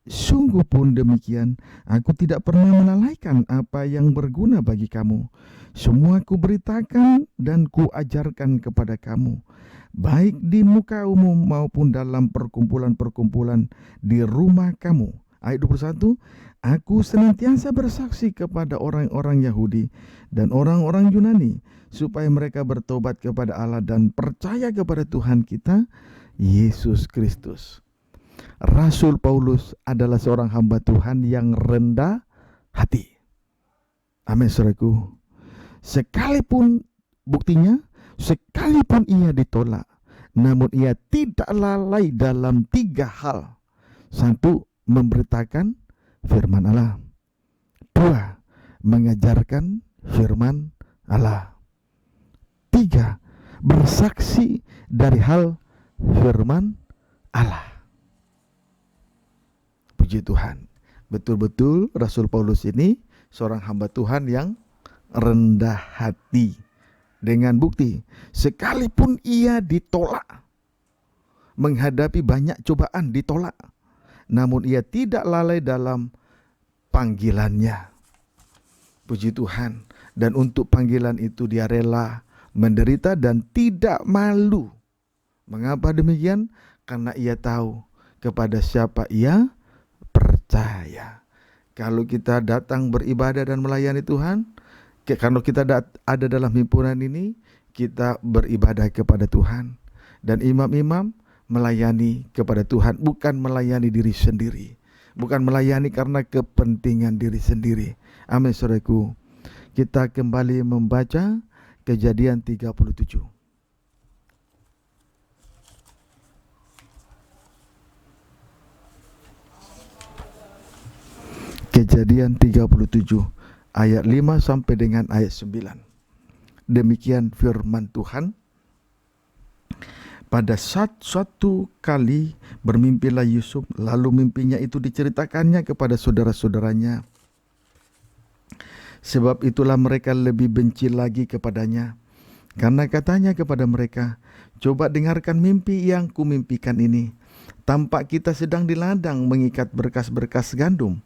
Sungguh pun demikian, aku tidak pernah melalaikan apa yang berguna bagi kamu. Semua kuberitakan dan kuajarkan kepada kamu, baik di muka umum maupun dalam perkumpulan-perkumpulan di rumah kamu. Ayat 21, aku senantiasa bersaksi kepada orang-orang Yahudi dan orang-orang Yunani, supaya mereka bertobat kepada Allah dan percaya kepada Tuhan kita, Yesus Kristus. Rasul Paulus adalah seorang hamba Tuhan yang rendah hati. Amin, saudaraku. Sekalipun buktinya, sekalipun ia ditolak, namun ia tidak lalai dalam 3 hal. 1, memberitakan firman Allah. 2, mengajarkan firman Allah. 3, bersaksi dari hal firman Allah. Puji Tuhan. Betul-betul Rasul Paulus ini seorang hamba Tuhan yang rendah hati. Dengan bukti, sekalipun ia ditolak, menghadapi banyak cobaan, ditolak, namun ia tidak lalai dalam panggilannya. Puji Tuhan. Dan untuk panggilan itu dia rela menderita dan tidak malu. Mengapa demikian? Karena ia tahu kepada siapa ia percaya. Kalau kita datang beribadah dan melayani Tuhan, kalau kita ada dalam himpunan ini, kita beribadah kepada Tuhan. Dan imam-imam melayani kepada Tuhan, bukan melayani diri sendiri, bukan melayani karena kepentingan diri sendiri. Amin, saudaraku. Kita kembali membaca Kejadian 37. Kejadian 37 ayat 5 sampai dengan ayat 9. Demikian firman Tuhan. Pada suatu kali bermimpilah Yusuf, lalu mimpinya itu diceritakannya kepada saudara-saudaranya. Sebab itulah mereka lebih benci lagi kepadanya. Karena katanya kepada mereka, coba dengarkan mimpi yang kumimpikan ini. Tampak kita sedang di ladang mengikat berkas-berkas gandum.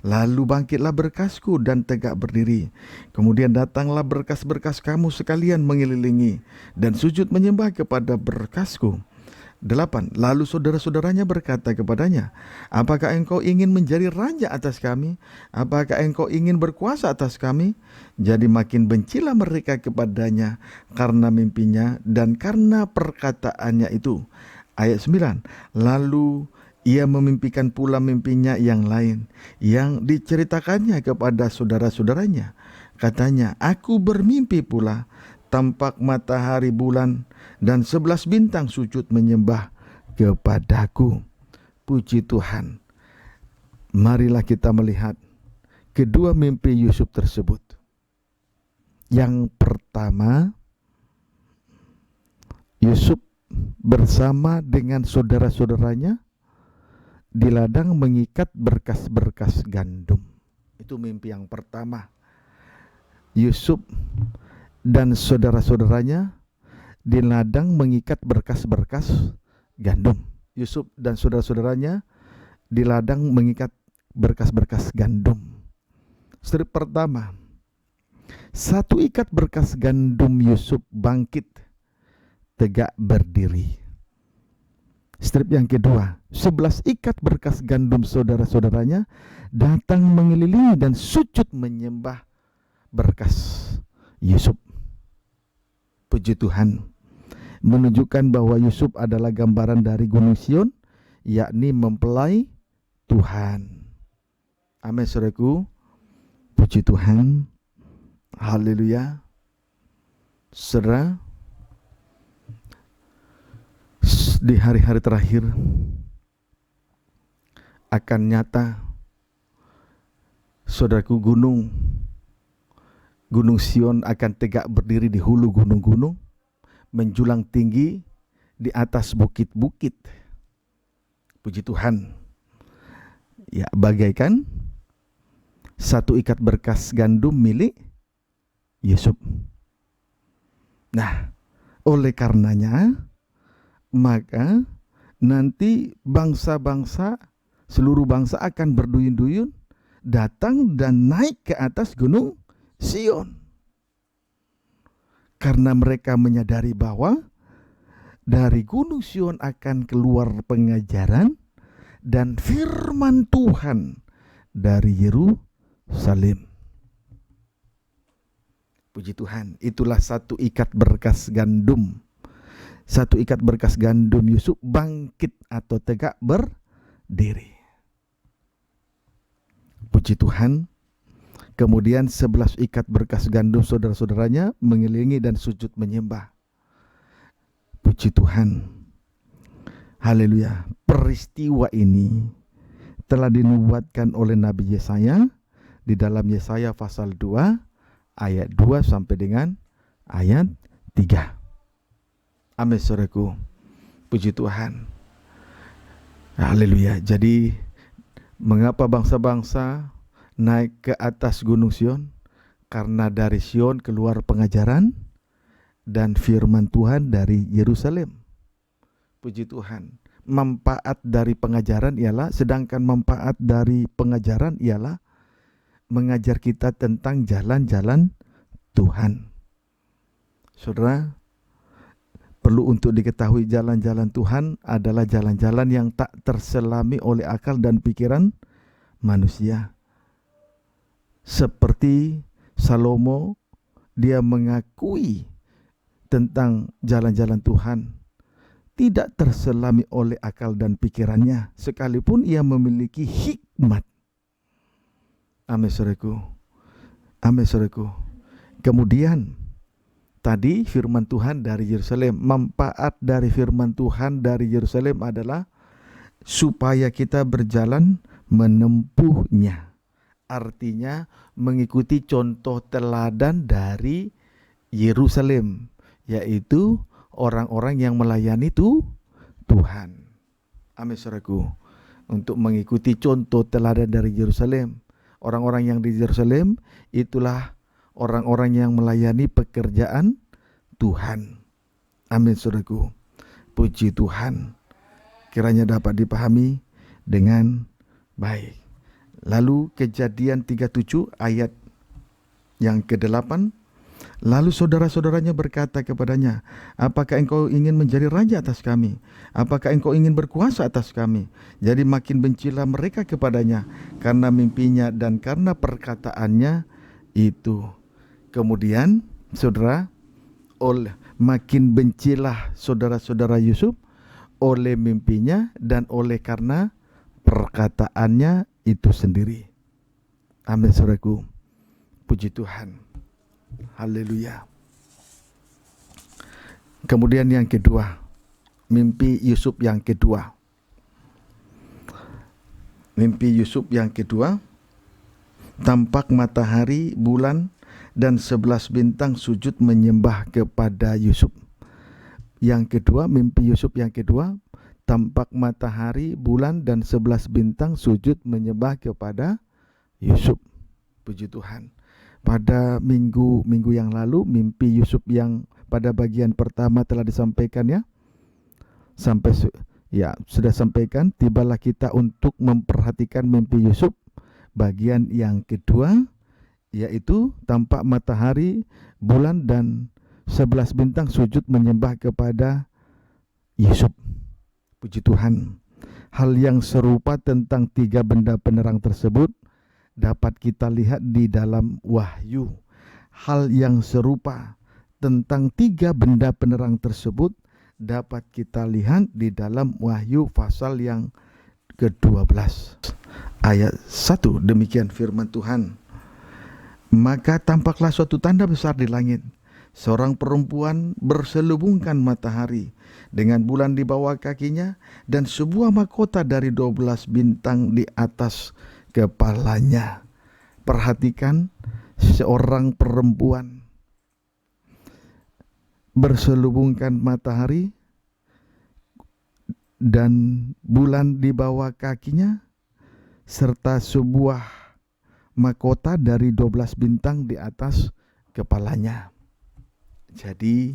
Lalu bangkitlah berkasku dan tegak berdiri. Kemudian datanglah berkas-berkas kamu sekalian mengelilingi dan sujud menyembah kepada berkasku. 8. Lalu saudara-saudaranya berkata kepadanya, apakah engkau ingin menjadi raja atas kami? Apakah engkau ingin berkuasa atas kami? Jadi makin bencilah mereka kepadanya karena mimpinya dan karena perkataannya itu. Ayat 9. Lalu ia memimpikan pula mimpinya yang lain, yang diceritakannya kepada saudara-saudaranya. Katanya, aku bermimpi pula, tampak matahari, bulan, dan 11 bintang sujud menyembah kepadaku. Puji Tuhan. Marilah kita melihat kedua mimpi Yusuf tersebut. Yang pertama, Yusuf bersama dengan saudara-saudaranya di ladang mengikat berkas-berkas gandum. Itu mimpi yang pertama. Yusuf dan saudara-saudaranya di ladang mengikat berkas-berkas gandum. Yusuf dan saudara-saudaranya di ladang mengikat berkas-berkas gandum. Strip pertama, satu ikat berkas gandum Yusuf bangkit tegak berdiri. Strip yang kedua, 11 ikat berkas gandum saudara-saudaranya datang mengelilingi dan sujud menyembah berkas Yusuf. Puji Tuhan. Menunjukkan bahwa Yusuf adalah gambaran dari Gunung Sion, yakni mempelai Tuhan. Amin, saudaraku. Puji Tuhan. Haleluya. Saudara, di hari-hari terakhir akan nyata, saudaraku, gunung Sion akan tegak berdiri di hulu gunung-gunung, menjulang tinggi di atas bukit-bukit. Puji Tuhan. Ya, bagaikan satu ikat berkas gandum milik Yusuf. Nah, oleh karenanya maka nanti bangsa-bangsa, seluruh bangsa akan berduyun-duyun datang dan naik ke atas gunung Sion. Karena mereka menyadari bahwa dari gunung Sion akan keluar pengajaran dan firman Tuhan dari Yerusalem. Puji Tuhan, itulah satu ikat berkas gandum. Satu ikat berkas gandum Yusuf bangkit atau tegak berdiri. Puji Tuhan. Kemudian 11 ikat berkas gandum saudara-saudaranya mengelilingi dan sujud menyembah. Puji Tuhan. Haleluya. Peristiwa ini telah dinubuatkan oleh Nabi Yesaya di dalam Yesaya pasal 2 ayat 2 sampai dengan ayat 3. Amin, saudaraku. Puji Tuhan. Haleluya. Jadi mengapa bangsa-bangsa naik ke atas gunung Sion? Karena dari Sion keluar pengajaran dan firman Tuhan dari Yerusalem. Puji Tuhan. Manfaat dari pengajaran ialah, sedangkan manfaat dari pengajaran ialah mengajar kita tentang jalan-jalan Tuhan. Saudara, perlu untuk diketahui jalan-jalan Tuhan adalah jalan-jalan yang tak terselami oleh akal dan pikiran manusia. Seperti Salomo, dia mengakui tentang jalan-jalan Tuhan tidak terselami oleh akal dan pikirannya, sekalipun ia memiliki hikmat. Amin, saudaraku. Amin, saudaraku. Kemudian tadi firman Tuhan dari Yerusalem, manfaat dari firman Tuhan dari Yerusalem adalah supaya kita berjalan menempuhnya. Artinya mengikuti contoh teladan dari Yerusalem, yaitu orang-orang yang melayani Tuhan. Amin, saudaraku. Untuk mengikuti contoh teladan dari Yerusalem. Orang-orang yang di Yerusalem itulah orang-orang yang melayani pekerjaan Tuhan. Amin, saudaraku. Puji Tuhan. Kiranya dapat dipahami dengan baik. Lalu Kejadian 37 ayat yang ke-8. Lalu saudara-saudaranya berkata kepadanya, apakah engkau ingin menjadi raja atas kami? Apakah engkau ingin berkuasa atas kami? Jadi makin bencilah mereka kepadanya karena mimpinya dan karena perkataannya itu. Kemudian saudara, makin bencilah saudara-saudara Yusuf oleh mimpinya dan oleh karena perkataannya itu sendiri. Amin, saudaraku. Puji Tuhan. Haleluya. Kemudian yang kedua, mimpi Yusuf yang kedua. Mimpi Yusuf yang kedua, tampak matahari, bulan, dan 11 bintang sujud menyembah kepada Yusuf. Yang kedua, mimpi Yusuf yang kedua, tampak matahari, bulan, dan 11 bintang sujud menyembah kepada Yusuf. Puji Tuhan. Pada minggu yang lalu, mimpi Yusuf yang pada bagian pertama telah disampaikan ya. Sudah sampaikan. Tibalah kita untuk memperhatikan mimpi Yusuf bagian yang kedua, yaitu tampak matahari, bulan, dan 11 bintang sujud menyembah kepada Yusuf. Puji Tuhan. Hal yang serupa tentang 3 benda penerang tersebut dapat kita lihat di dalam Wahyu. Hal yang serupa tentang 3 benda penerang tersebut dapat kita lihat di dalam Wahyu pasal yang ke-12 ayat 1. Demikian firman Tuhan. Maka tampaklah suatu tanda besar di langit. Seorang perempuan berselubungkan matahari dengan bulan di bawah kakinya dan sebuah mahkota dari 12 bintang di atas kepalanya. Perhatikan, seorang perempuan berselubungkan matahari dan bulan di bawah kakinya serta sebuah mahkota dari 12 bintang di atas kepalanya. Jadi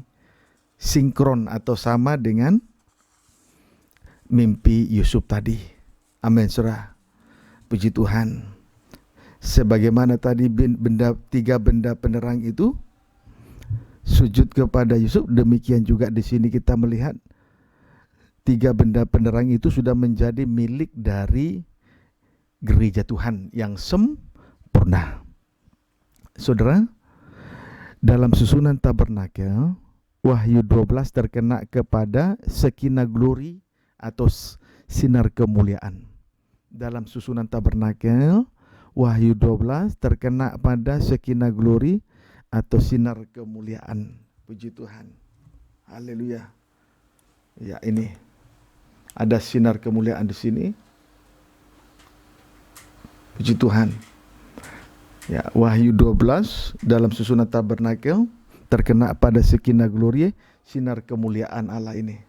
sinkron atau sama dengan mimpi Yusuf tadi. Amin, saudara. Puji Tuhan. Sebagaimana tadi tiga benda penerang itu sujud kepada Yusuf, demikian juga di sini kita melihat tiga benda penerang itu sudah menjadi milik dari gereja Tuhan yang sempurna. Saudara, dalam susunan tabernakel, Wahyu 12 terkena kepada Shekinah glory atau sinar kemuliaan. Dalam susunan tabernakel, Wahyu 12 terkena pada Shekinah glory atau sinar kemuliaan. Puji Tuhan. Haleluya. Ya, ini ada sinar kemuliaan di sini. Puji Tuhan. Ya, Wahyu 12 dalam susunan tabernakel terkena pada Shekinah glory, sinar kemuliaan Allah ini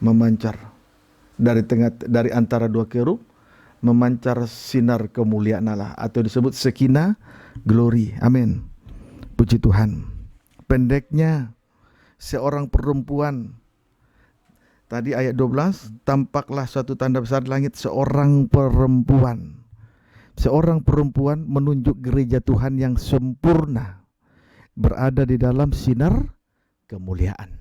memancar dari antara dua kerub, memancar sinar kemuliaan Allah atau disebut Shekinah glory. Amin. Puji Tuhan. Pendeknya, seorang perempuan. Tadi ayat 12, tampaklah suatu tanda besar di langit, seorang perempuan. Seorang perempuan menunjuk gereja Tuhan yang sempurna, berada di dalam sinar kemuliaan.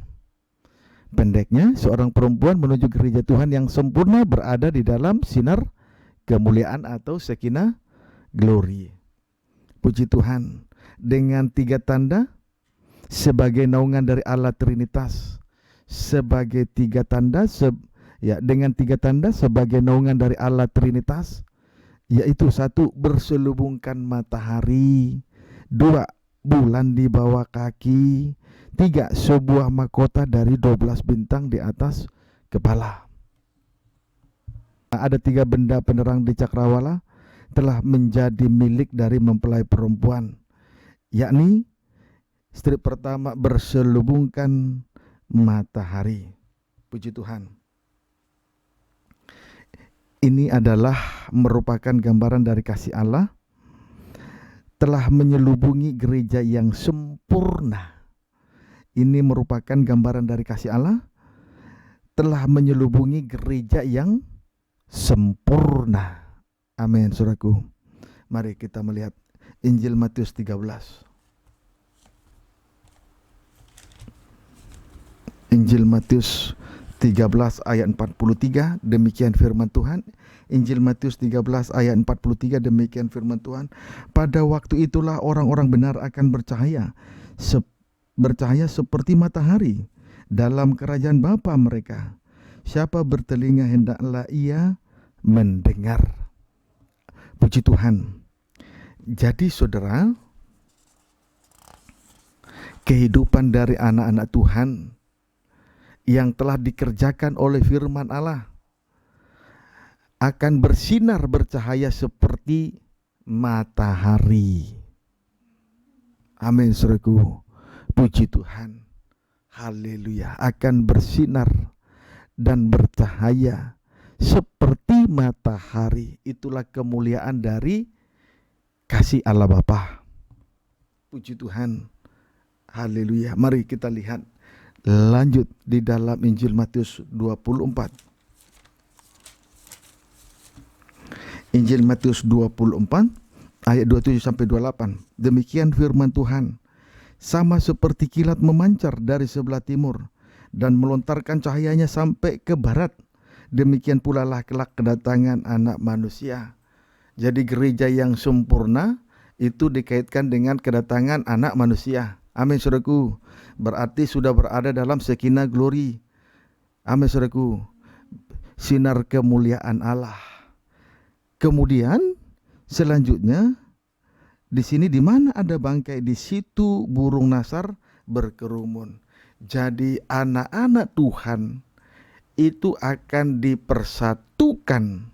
Pendeknya, seorang perempuan menunjuk gereja Tuhan yang sempurna, berada di dalam sinar kemuliaan atau Shekinah glory. Puji Tuhan. Dengan tiga tanda sebagai naungan dari Allah Trinitas. Sebagai tiga tanda dengan tiga tanda sebagai naungan dari Allah Trinitas, yaitu satu, berselubungkan matahari, dua, bulan di bawah kaki, tiga, sebuah mahkota dari 12 bintang di atas kepala. Ada tiga benda penerang di cakrawala telah menjadi milik dari mempelai perempuan, yakni strip pertama, berselubungkan matahari. Puji Tuhan. Ini adalah merupakan gambaran dari kasih Allah telah menyelubungi gereja yang sempurna. Ini merupakan gambaran dari kasih Allah telah menyelubungi gereja yang sempurna. Amin, saudaraku. Mari kita melihat Injil Matius 13. Injil Matius 13 ayat 43, demikian firman Tuhan. Injil Matius 13 ayat 43, demikian firman Tuhan. Pada waktu itulah orang-orang benar akan bercahaya, bercahaya seperti matahari dalam kerajaan Bapa mereka. Siapa bertelinga hendaklah ia mendengar. Puji Tuhan. Jadi saudara, kehidupan dari anak-anak Tuhan yang telah dikerjakan oleh firman Allah akan bersinar bercahaya seperti matahari. Amin, saudaraku. Puji Tuhan. Haleluya. Akan bersinar dan bercahaya seperti matahari. Itulah kemuliaan dari kasih Allah Bapa. Puji Tuhan. Haleluya. Mari kita lihat lanjut di dalam Injil Matius 24. Injil Matius 24 ayat 27 sampai 28. Demikian firman Tuhan. Sama seperti kilat memancar dari sebelah timur dan melontarkan cahayanya sampai ke barat, demikian pula lah kelak kedatangan Anak Manusia. Jadi gereja yang sempurna itu dikaitkan dengan kedatangan Anak Manusia. Amin, saudaraku. Berarti sudah berada dalam Shekinah glory. Amin, saudaraku. Sinar kemuliaan Allah. Kemudian selanjutnya di sini, di mana ada bangkai, di situ burung nasar berkerumun. Jadi anak-anak Tuhan itu akan dipersatukan,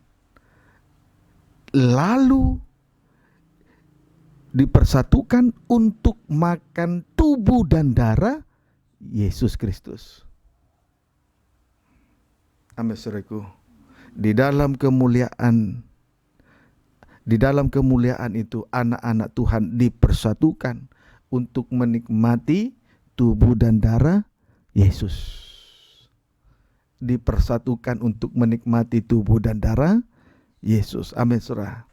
lalu dipersatukan untuk makan tubuh dan darah Yesus Kristus. Amin, saudaraku. Di dalam kemuliaan Di dalam kemuliaan itu anak-anak Tuhan dipersatukan untuk menikmati tubuh dan darah Yesus. Dipersatukan untuk menikmati tubuh dan darah Yesus. Amin, saudara.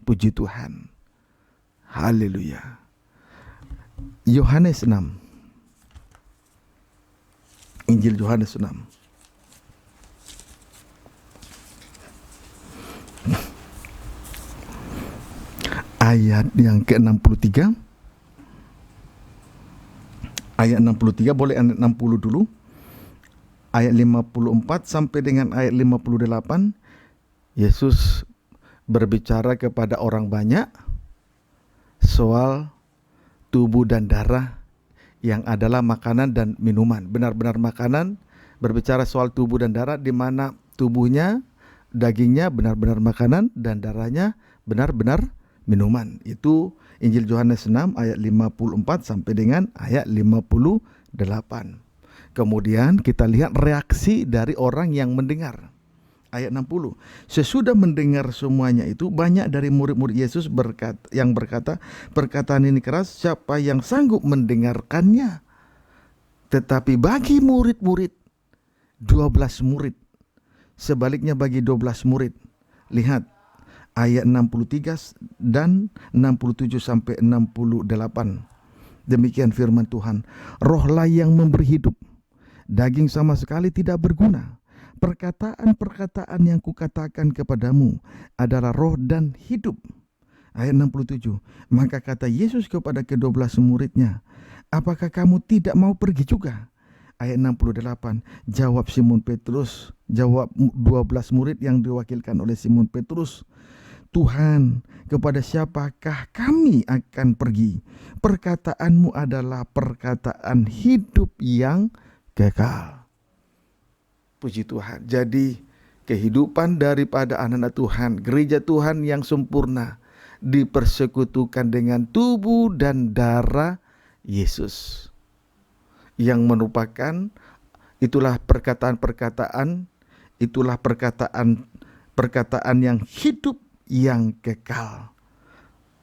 Puji Tuhan. Haleluya. Yohanes 6. Injil Yohanes 6. Ayat yang ke-63. Ayat 63, boleh ayat 60 dulu. Ayat 54 sampai dengan ayat 58. Yesus berbicara kepada orang banyak soal tubuh dan darah yang adalah makanan dan minuman. Benar-benar makanan, berbicara soal tubuh dan darah, di mana tubuhnya, dagingnya benar-benar makanan dan darahnya benar-benar minuman. Itu Injil Yohanes 6 ayat 54 sampai dengan ayat 58. Kemudian kita lihat reaksi dari orang yang mendengar. Ayat 60. Sesudah mendengar semuanya itu, banyak dari murid-murid Yesus yang berkata, perkataan ini keras, siapa yang sanggup mendengarkannya? Tetapi bagi murid-murid, 12 murid. Sebaliknya bagi 12 murid. Lihat ayat 63 dan 67 sampai 68. Demikian firman Tuhan. Rohlah yang memberi hidup. Daging sama sekali tidak berguna. Perkataan-perkataan yang kukatakan kepadamu adalah roh dan hidup. Ayat 67. Maka kata Yesus kepada ke-12 muridnya, apakah kamu tidak mau pergi juga? Ayat 68. Jawab Simon Petrus, jawab 12 murid yang diwakilkan oleh Simon Petrus, Tuhan, kepada siapakah kami akan pergi? Perkataanmu adalah perkataan hidup yang kekal. Puji Tuhan. Jadi kehidupan daripada anak-anak Tuhan, gereja Tuhan yang sempurna, dipersekutukan dengan tubuh dan darah Yesus, yang merupakan itulah perkataan-perkataan yang hidup yang kekal.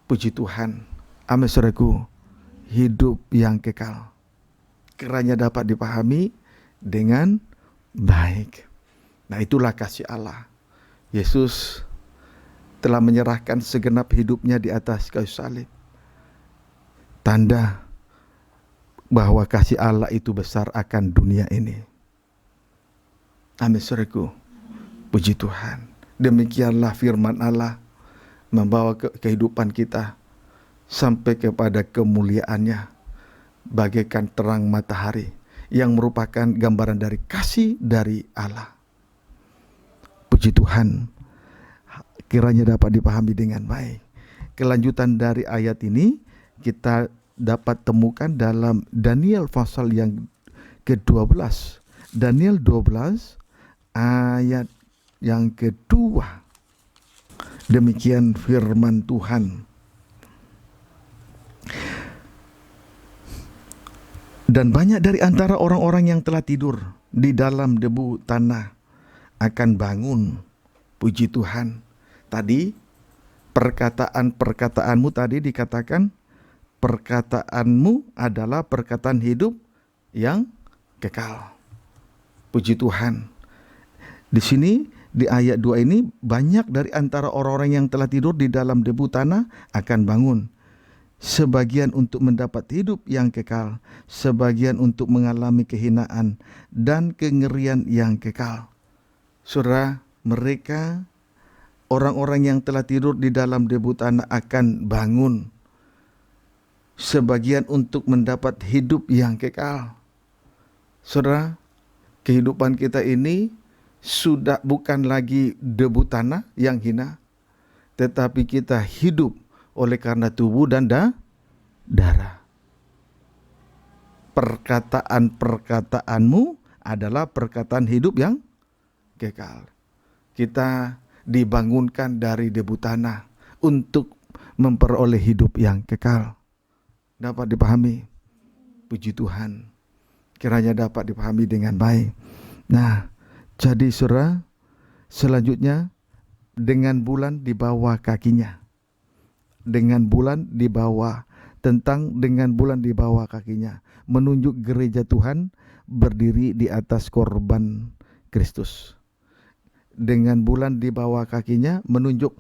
Puji Tuhan. Amin, saudaraku. Hidup yang kekal kiranya dapat dipahami dengan baik. Nah, itulah kasih Allah. Yesus telah menyerahkan segenap hidupnya di atas kayu salib. Tanda bahwa kasih Allah itu besar akan dunia ini. Amin, saudaraku. Puji Tuhan. Demikianlah firman Allah membawa kehidupan kita sampai kepada kemuliaannya, bagaikan terang matahari yang merupakan gambaran dari kasih dari Allah. Puji Tuhan, kiranya dapat dipahami dengan baik. Kelanjutan dari ayat ini kita dapat temukan dalam Daniel pasal yang ke-12. Daniel 12 ayat yang kedua. Demikian firman Tuhan. Dan banyak dari antara orang-orang yang telah tidur di dalam debu tanah akan bangun. Puji Tuhan. Tadi perkataan-perkataanmu tadi dikatakan, perkataanmu adalah perkataan hidup yang kekal. Puji Tuhan. Di sini di ayat 2 ini, banyak dari antara orang-orang yang telah tidur di dalam debu tanah akan bangun. Sebagian untuk mendapat hidup yang kekal, sebagian untuk mengalami kehinaan dan kengerian yang kekal. Saudara, mereka orang-orang yang telah tidur di dalam debu tanah akan bangun. Sebagian untuk mendapat hidup yang kekal. Saudara, kehidupan kita ini sudah bukan lagi debu tanah yang hina, tetapi kita hidup oleh karena tubuh dan darah. Perkataan-perkataanmu adalah perkataan hidup yang kekal. Kita dibangunkan dari debu tanah untuk memperoleh hidup yang kekal. Dapat dipahami? Puji Tuhan. Kiranya dapat dipahami dengan baik. Nah, jadi saudara, selanjutnya dengan bulan di bawah kakinya. dengan bulan di bawah, tentang dengan bulan di bawah kakinya, menunjuk gereja Tuhan berdiri di atas korban Kristus. Dengan bulan di bawah kakinya menunjuk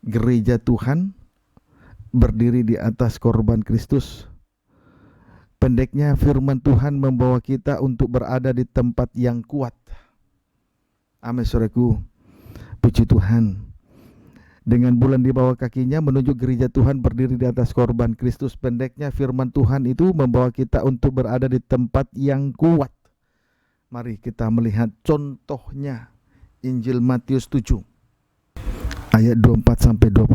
gereja Tuhan berdiri di atas korban Kristus. Pendeknya, firman Tuhan membawa kita untuk berada di tempat yang kuat. Amin, saudaraku. Puji Tuhan. Dengan bulan di bawah kakinya menunjuk gereja Tuhan berdiri di atas korban Kristus. Pendeknya, firman Tuhan itu membawa kita untuk berada di tempat yang kuat. Mari kita melihat contohnya. Injil Matius 7 ayat 24-25.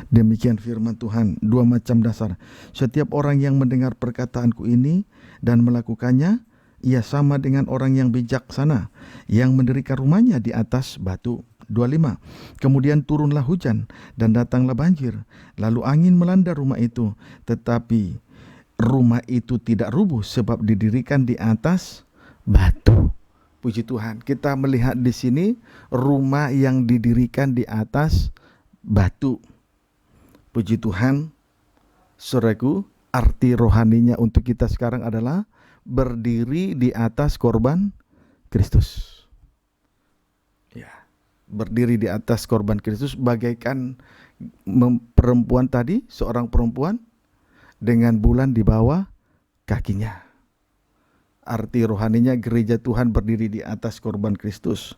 Demikian firman Tuhan. Dua macam dasar. Setiap orang yang mendengar perkataanku ini dan melakukannya, ia sama dengan orang yang bijaksana yang mendirikan rumahnya di atas batu. 25. Kemudian turunlah hujan dan datanglah banjir, lalu angin melanda rumah itu, tetapi rumah itu tidak rubuh sebab didirikan di atas batu. Puji Tuhan, kita melihat di sini rumah yang didirikan di atas batu. Puji Tuhan, saudaraku, arti rohaninya untuk kita sekarang adalah berdiri di atas korban Kristus. Ya, berdiri di atas korban Kristus bagaikan perempuan tadi, seorang perempuan dengan bulan di bawah kakinya. Arti rohaninya gereja Tuhan berdiri di atas korban Kristus.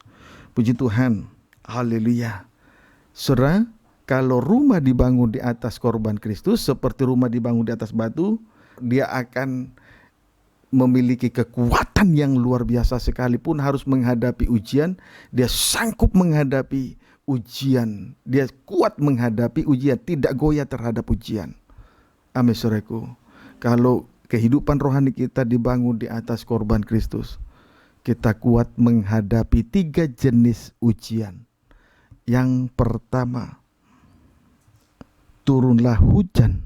Puji Tuhan. Haleluya. Saudara, kalau rumah dibangun di atas korban Kristus seperti rumah dibangun di atas batu, dia akan memiliki kekuatan yang luar biasa. Sekalipun harus menghadapi ujian, dia sanggup menghadapi ujian. Dia kuat menghadapi ujian, tidak goyah terhadap ujian. Amin, saudaraku. Kalau kehidupan rohani kita dibangun di atas korban Kristus, kita kuat menghadapi 3 jenis ujian. Yang pertama, turunlah hujan.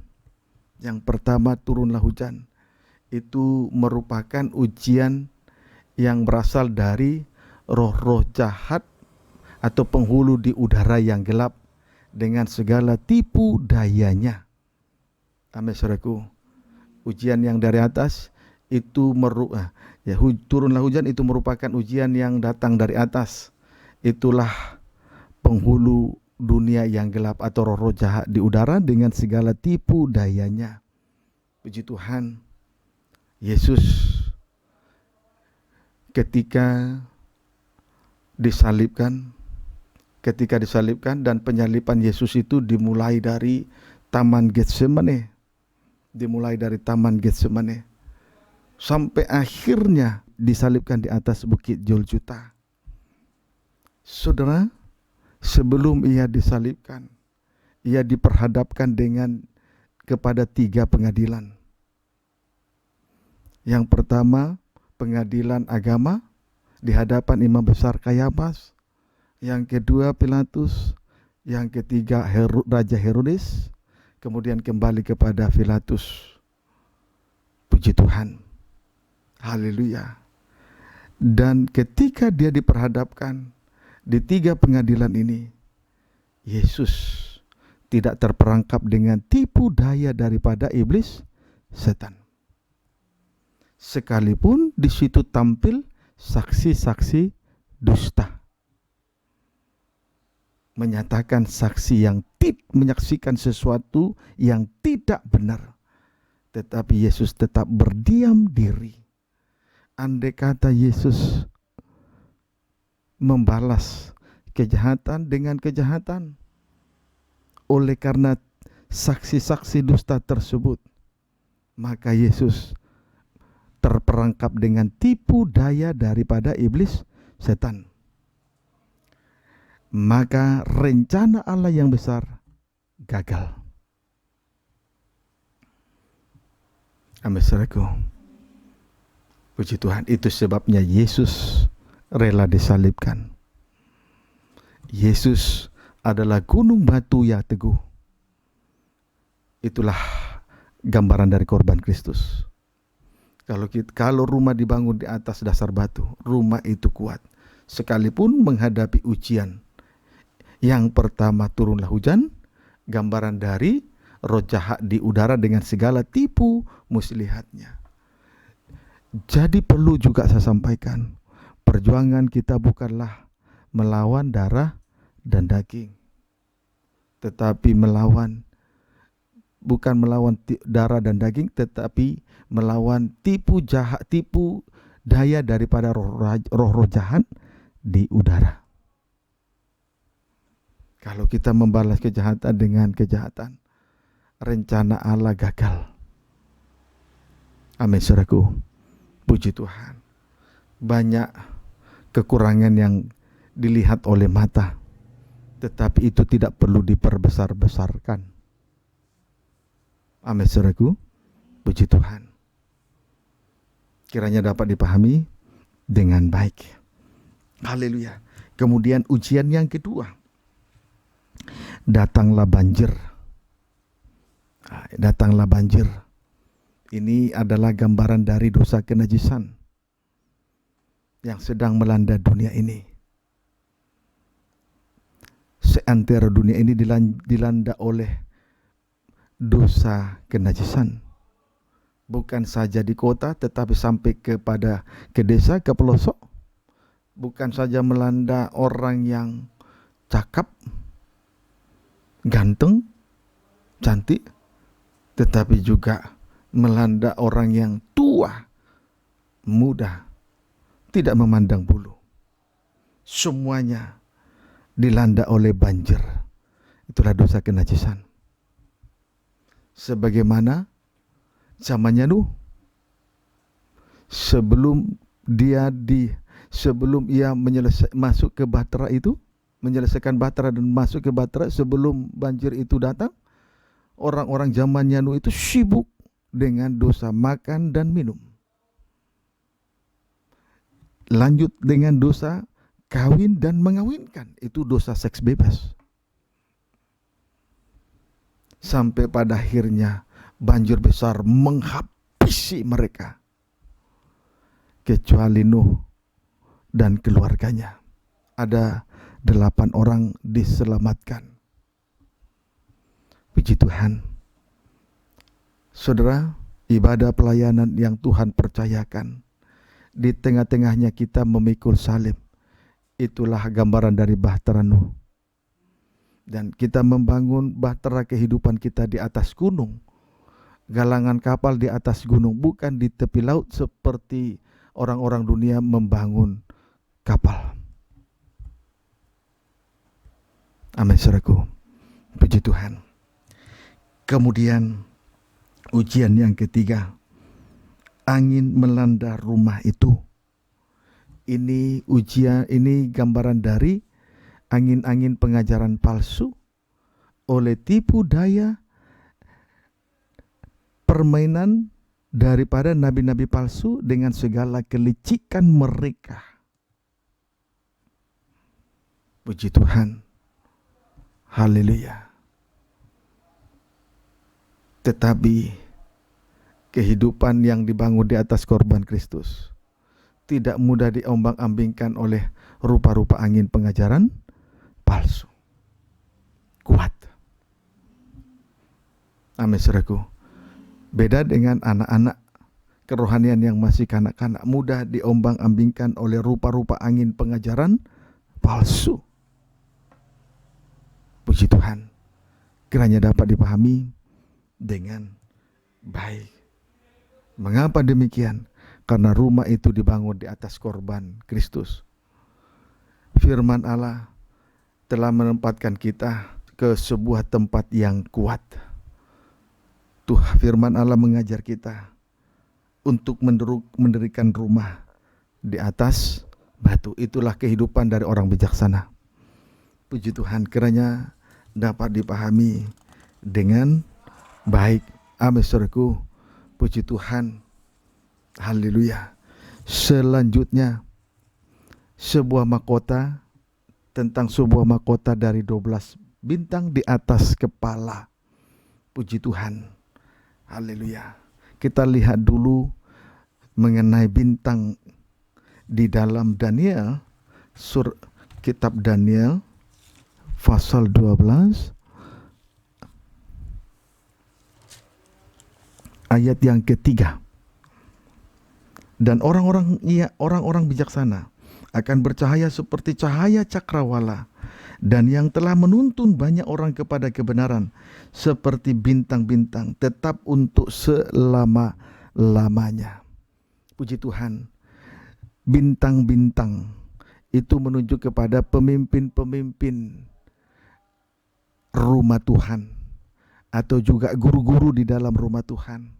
Yang pertama, turunlah hujan. Itu merupakan ujian yang berasal dari roh-roh jahat atau penghulu di udara yang gelap dengan segala tipu dayanya. Amin, saudaraku. Ujian yang dari atas itu turunlah hujan itu merupakan ujian yang datang dari atas. Itulah penghulu dunia yang gelap atau roh-roh jahat di udara dengan segala tipu dayanya. Puji Tuhan. Yesus ketika disalibkan dan penyaliban Yesus itu dimulai dari Taman Getsemane. Sampai akhirnya disalibkan di atas bukit Golgota. Saudara, sebelum ia disalibkan, ia diperhadapkan kepada 3 pengadilan. Yang pertama, pengadilan agama di hadapan imam besar Kayafas. Yang kedua, Pilatus. Yang ketiga, Raja Herodes. Kemudian kembali kepada Pilatus. Puji Tuhan. Haleluya. Dan ketika dia diperhadapkan di 3 pengadilan ini, Yesus tidak terperangkap dengan tipu daya daripada iblis setan. Sekalipun di situ tampil saksi-saksi dusta, menyatakan saksi yang menyaksikan sesuatu yang tidak benar, tetapi Yesus tetap berdiam diri. Andai kata Yesus membalas kejahatan dengan kejahatan, oleh karena saksi-saksi dusta tersebut, maka Yesus terperangkap dengan tipu daya daripada iblis setan. Maka rencana Allah yang besar gagal. Amin, saudaraku. Puji Tuhan, itu sebabnya Yesus rela disalibkan. Yesus adalah gunung batu yang teguh. Itulah gambaran dari korban Kristus. Kalau rumah dibangun di atas dasar batu, rumah itu kuat. Sekalipun menghadapi ujian. Yang pertama, turunlah hujan, gambaran dari roh jahat di udara dengan segala tipu muslihatnya. Jadi perlu juga saya sampaikan, perjuangan kita bukanlah melawan darah dan daging, tetapi bukan melawan darah dan daging, tetapi melawan tipu daya daripada roh jahat di udara. Kalau kita membalas kejahatan dengan kejahatan, rencana Allah gagal. Amin, saudaraku. Puji Tuhan. Banyak kekurangan yang dilihat oleh mata, tetapi itu tidak perlu diperbesar-besarkan. Amin, saudaraku. Puji Tuhan. Kiranya dapat dipahami dengan baik. Haleluya. Kemudian ujian yang kedua. Datanglah banjir. Datanglah banjir. Ini adalah gambaran dari dosa kenajisan yang sedang melanda dunia ini. Seantero dunia ini dilanda oleh dosa kenajisan. Bukan saja di kota, tetapi sampai ke desa, ke pelosok. Bukan saja melanda orang yang cakap, ganteng, cantik, tetapi juga melanda orang yang tua, muda, tidak memandang bulu. Semuanya dilanda oleh banjir. Itulah dosa kenajisan. Sebagaimana zamannya Nuh, sebelum ia masuk ke bahtera itu, menyelesaikan bahtera dan masuk ke bahtera, sebelum banjir itu datang, orang-orang zamannya Nuh itu sibuk dengan dosa makan dan minum. Lanjut dengan dosa kawin dan mengawinkan, itu dosa seks bebas. Sampai pada akhirnya banjir besar menghabisi mereka, kecuali Nuh dan keluarganya. Ada 8 orang diselamatkan. Puji Tuhan. Saudara, ibadah pelayanan yang Tuhan percayakan, di tengah-tengahnya kita memikul salib. Itulah gambaran dari bahtera Nuh. Dan kita membangun bahtera kehidupan kita di atas gunung. Galangan kapal di atas gunung, bukan di tepi laut seperti orang-orang dunia membangun kapal. Amin, saudaraku. Puji Tuhan. Kemudian ujian yang ketiga, angin melanda rumah itu. Ini gambaran dari angin-angin pengajaran palsu oleh tipu daya permainan daripada nabi-nabi palsu dengan segala kelicikan mereka. Puji Tuhan. Haleluya. Tetapi kehidupan yang dibangun di atas korban Kristus tidak mudah diombang-ambingkan oleh rupa-rupa angin pengajaran palsu. Kuat. Amin, saudaraku. Beda dengan anak-anak kerohanian yang masih kanak-kanak, mudah diombang-ambingkan oleh rupa-rupa angin pengajaran palsu. Puji Tuhan. Kiranya dapat dipahami dengan baik. Mengapa demikian? Karena rumah itu dibangun di atas korban Kristus. Firman Allah telah menempatkan kita ke sebuah tempat yang kuat. Firman Allah mengajar kita untuk mendirikan rumah di atas batu. Itulah kehidupan dari orang bijaksana. Puji Tuhan, kiranya dapat dipahami dengan baik. Amin, saudaraku. Puji Tuhan. Haleluya. Selanjutnya, sebuah mahkota, tentang sebuah mahkota dari 12 bintang di atas kepala. Puji Tuhan. Haleluya. Kita lihat dulu mengenai bintang di dalam Daniel, kitab Daniel pasal 12 ayat yang ketiga. Dan orang-orang bijaksana akan bercahaya seperti cahaya cakrawala, dan yang telah menuntun banyak orang kepada kebenaran seperti bintang-bintang tetap untuk selama-lamanya. Puji Tuhan, bintang-bintang itu menunjuk kepada pemimpin-pemimpin rumah Tuhan, atau juga guru-guru di dalam rumah Tuhan.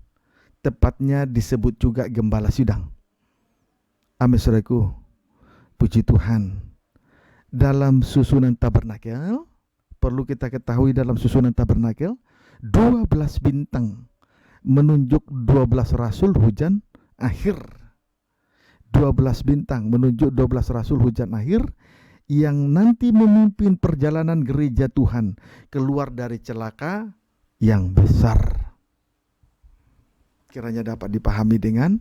Tepatnya disebut juga gembala sidang. Amin, saudaraku. Puji Tuhan. Dalam susunan tabernakel, perlu kita ketahui dalam susunan tabernakel, 12 bintang menunjuk 12 rasul hujan akhir. 12 bintang menunjuk 12 rasul hujan akhir yang nanti memimpin perjalanan gereja Tuhan keluar dari celaka yang besar. Kiranya dapat dipahami dengan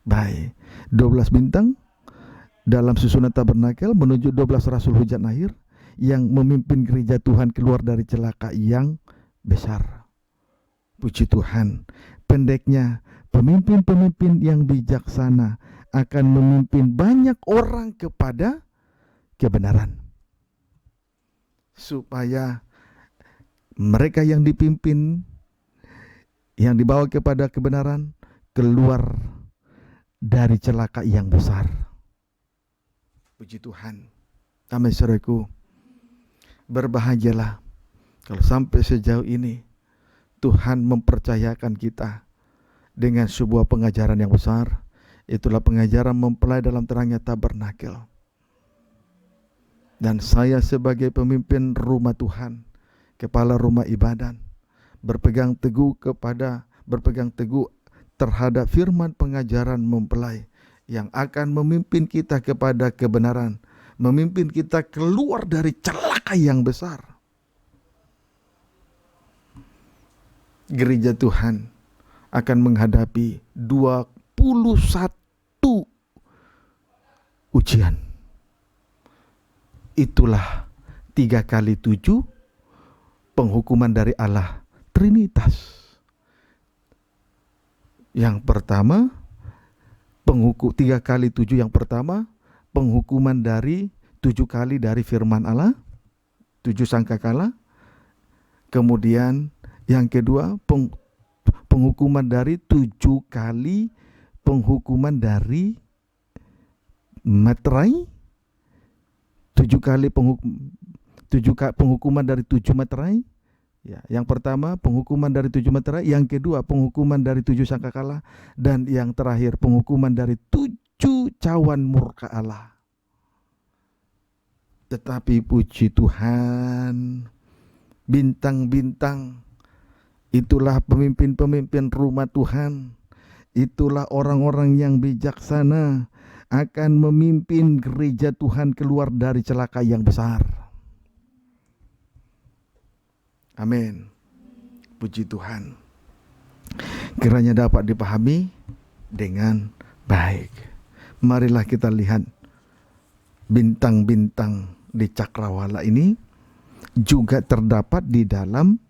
baik. 12 bintang dalam susunan tabernakel menuju 12 rasul hujan akhir yang memimpin gereja Tuhan keluar dari celaka yang besar. Puji Tuhan. Pendeknya, pemimpin-pemimpin yang bijaksana akan memimpin banyak orang kepada kebenaran, supaya mereka yang dipimpin, yang dibawa kepada kebenaran, keluar dari celaka yang besar. Puji Tuhan. Amin, saudaraku. Berbahagialah kalau sampai sejauh ini Tuhan mempercayakan kita dengan sebuah pengajaran yang besar. Itulah pengajaran mempelai dalam terangnya tabernakel. Dan saya sebagai pemimpin rumah Tuhan, kepala rumah ibadat, berpegang teguh terhadap firman pengajaran mempelai yang akan memimpin kita kepada kebenaran, memimpin kita keluar dari celaka yang besar. Gereja Tuhan akan menghadapi 21 ujian. Itulah 3 kali 7 penghukuman dari Allah Trinitas. Yang pertama, 3 kali 7 yang pertama, penghukuman dari 7 kali dari firman Allah, 7 sangkakala. Kemudian yang kedua, penghukuman dari 7 kali penghukuman dari materai, 7 kali penghukuman dari 7 materai. Ya, yang pertama penghukuman dari 7 materai, yang kedua penghukuman dari 7 sangkakala, dan yang terakhir penghukuman dari 7 cawan murka Allah. Tetapi puji Tuhan, bintang-bintang itulah pemimpin-pemimpin rumah Tuhan. Itulah orang-orang yang bijaksana akan memimpin gereja Tuhan keluar dari celaka yang besar. Amin. Puji Tuhan. Kiranya dapat dipahami dengan baik. Marilah kita lihat bintang-bintang di cakrawala ini juga terdapat di dalam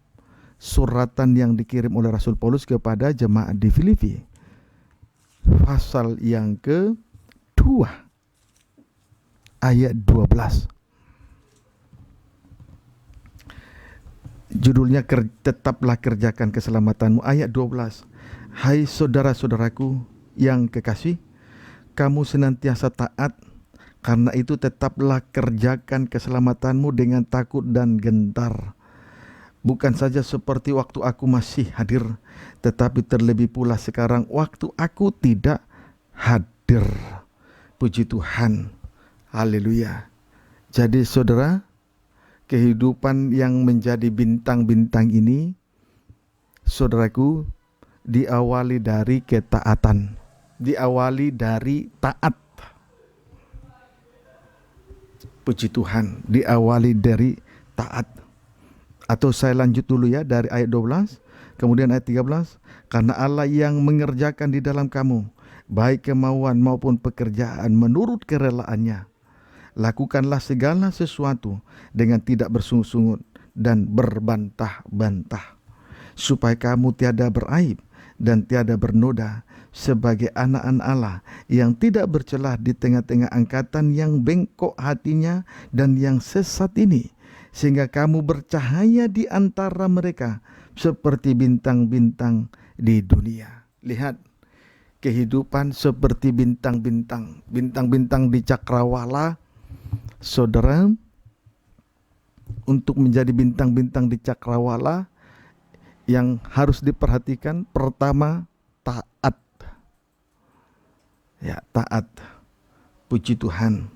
suratan yang dikirim oleh Rasul Paulus kepada jemaat di Filipi. Pasal yang ke-2 ayat 12. Judulnya tetaplah kerjakan keselamatanmu. Ayat 12. Hai saudara-saudaraku yang kekasih, kamu senantiasa taat, karena itu tetaplah kerjakan keselamatanmu dengan takut dan gentar. Bukan saja seperti waktu aku masih hadir, tetapi terlebih pula sekarang waktu aku tidak hadir. Puji Tuhan. Haleluya. Jadi saudara, kehidupan yang menjadi bintang-bintang ini, saudaraku, diawali dari ketaatan. Diawali dari taat. Puji Tuhan, diawali dari taat. Atau saya lanjut dulu ya dari ayat 12, kemudian ayat 13. Karena Allah yang mengerjakan di dalam kamu baik kemauan maupun pekerjaan menurut kerelaannya, lakukanlah segala sesuatu dengan tidak bersungut-sungut dan berbantah-bantah, supaya kamu tiada beraib dan tiada bernoda, sebagai anak-anak Allah yang tidak bercelah di tengah-tengah angkatan yang bengkok hatinya dan yang sesat ini, sehingga kamu bercahaya di antara mereka seperti bintang-bintang di dunia. Lihat, kehidupan seperti bintang-bintang, bintang-bintang di cakrawala. Saudara, untuk menjadi bintang-bintang di cakrawala, yang harus diperhatikan pertama, taat. Ya, taat. Puji Tuhan.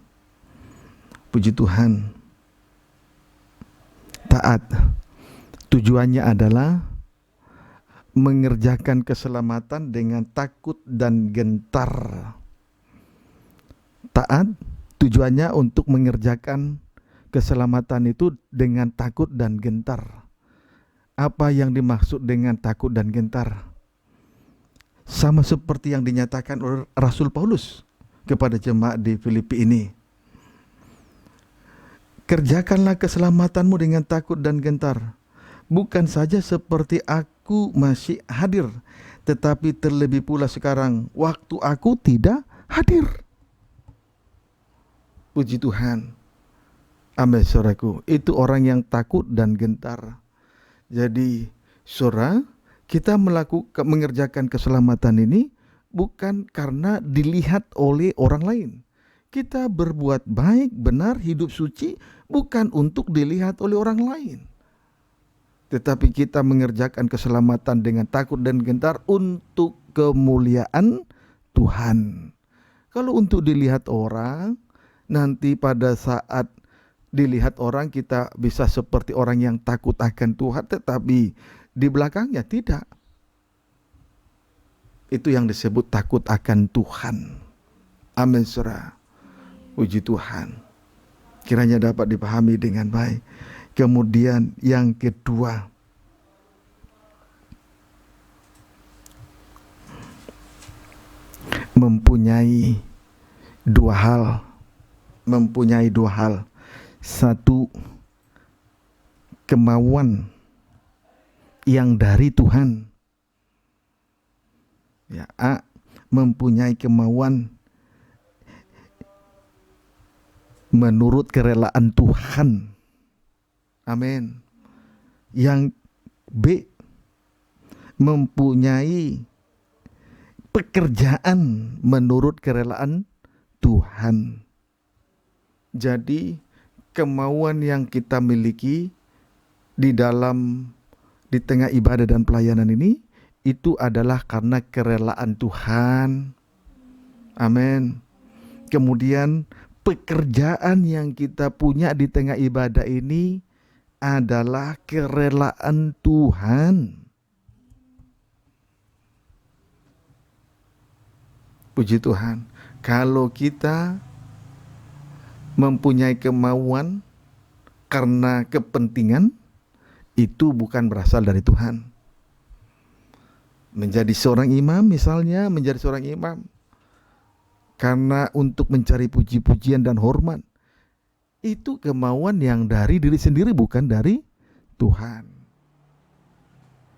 Puji Tuhan. Taat. Tujuannya adalah mengerjakan keselamatan dengan takut dan gentar. Taat tujuannya untuk mengerjakan keselamatan itu dengan takut dan gentar. Apa yang dimaksud dengan takut dan gentar? Sama seperti yang dinyatakan oleh Rasul Paulus kepada jemaat di Filipi ini. Kerjakanlah keselamatanmu dengan takut dan gentar. Bukan saja seperti aku masih hadir, tetapi terlebih pula sekarang waktu aku tidak hadir. Puji Tuhan. Amin, saudaraku. Itu orang yang takut dan gentar. Jadi, saudara, kita mengerjakan keselamatan ini bukan karena dilihat oleh orang lain. Kita berbuat baik, benar, hidup suci bukan untuk dilihat oleh orang lain. Tetapi kita mengerjakan keselamatan dengan takut dan gentar untuk kemuliaan Tuhan. Kalau untuk dilihat orang, nanti pada saat dilihat orang kita bisa seperti orang yang takut akan Tuhan, tetapi di belakangnya tidak. Itu yang disebut takut akan Tuhan. Amin, saudara. Puji Tuhan. Kiranya dapat dipahami dengan baik. Kemudian yang kedua, mempunyai dua hal. Satu, kemauan yang dari Tuhan. Ya, mempunyai kemauan menurut kerelaan Tuhan. Amin. Yang B, mempunyai pekerjaan menurut kerelaan Tuhan. Jadi kemauan yang kita miliki di tengah ibadah dan pelayanan ini itu adalah karena kerelaan Tuhan. Amin. Kemudian pekerjaan yang kita punya di tengah ibadah ini adalah kerelaan Tuhan. Puji Tuhan. Kalau kita mempunyai kemauan karena kepentingan, itu bukan berasal dari Tuhan. Menjadi seorang imam misalnya, menjadi seorang imam karena untuk mencari puji-pujian dan hormat, itu kemauan yang dari diri sendiri, bukan dari Tuhan.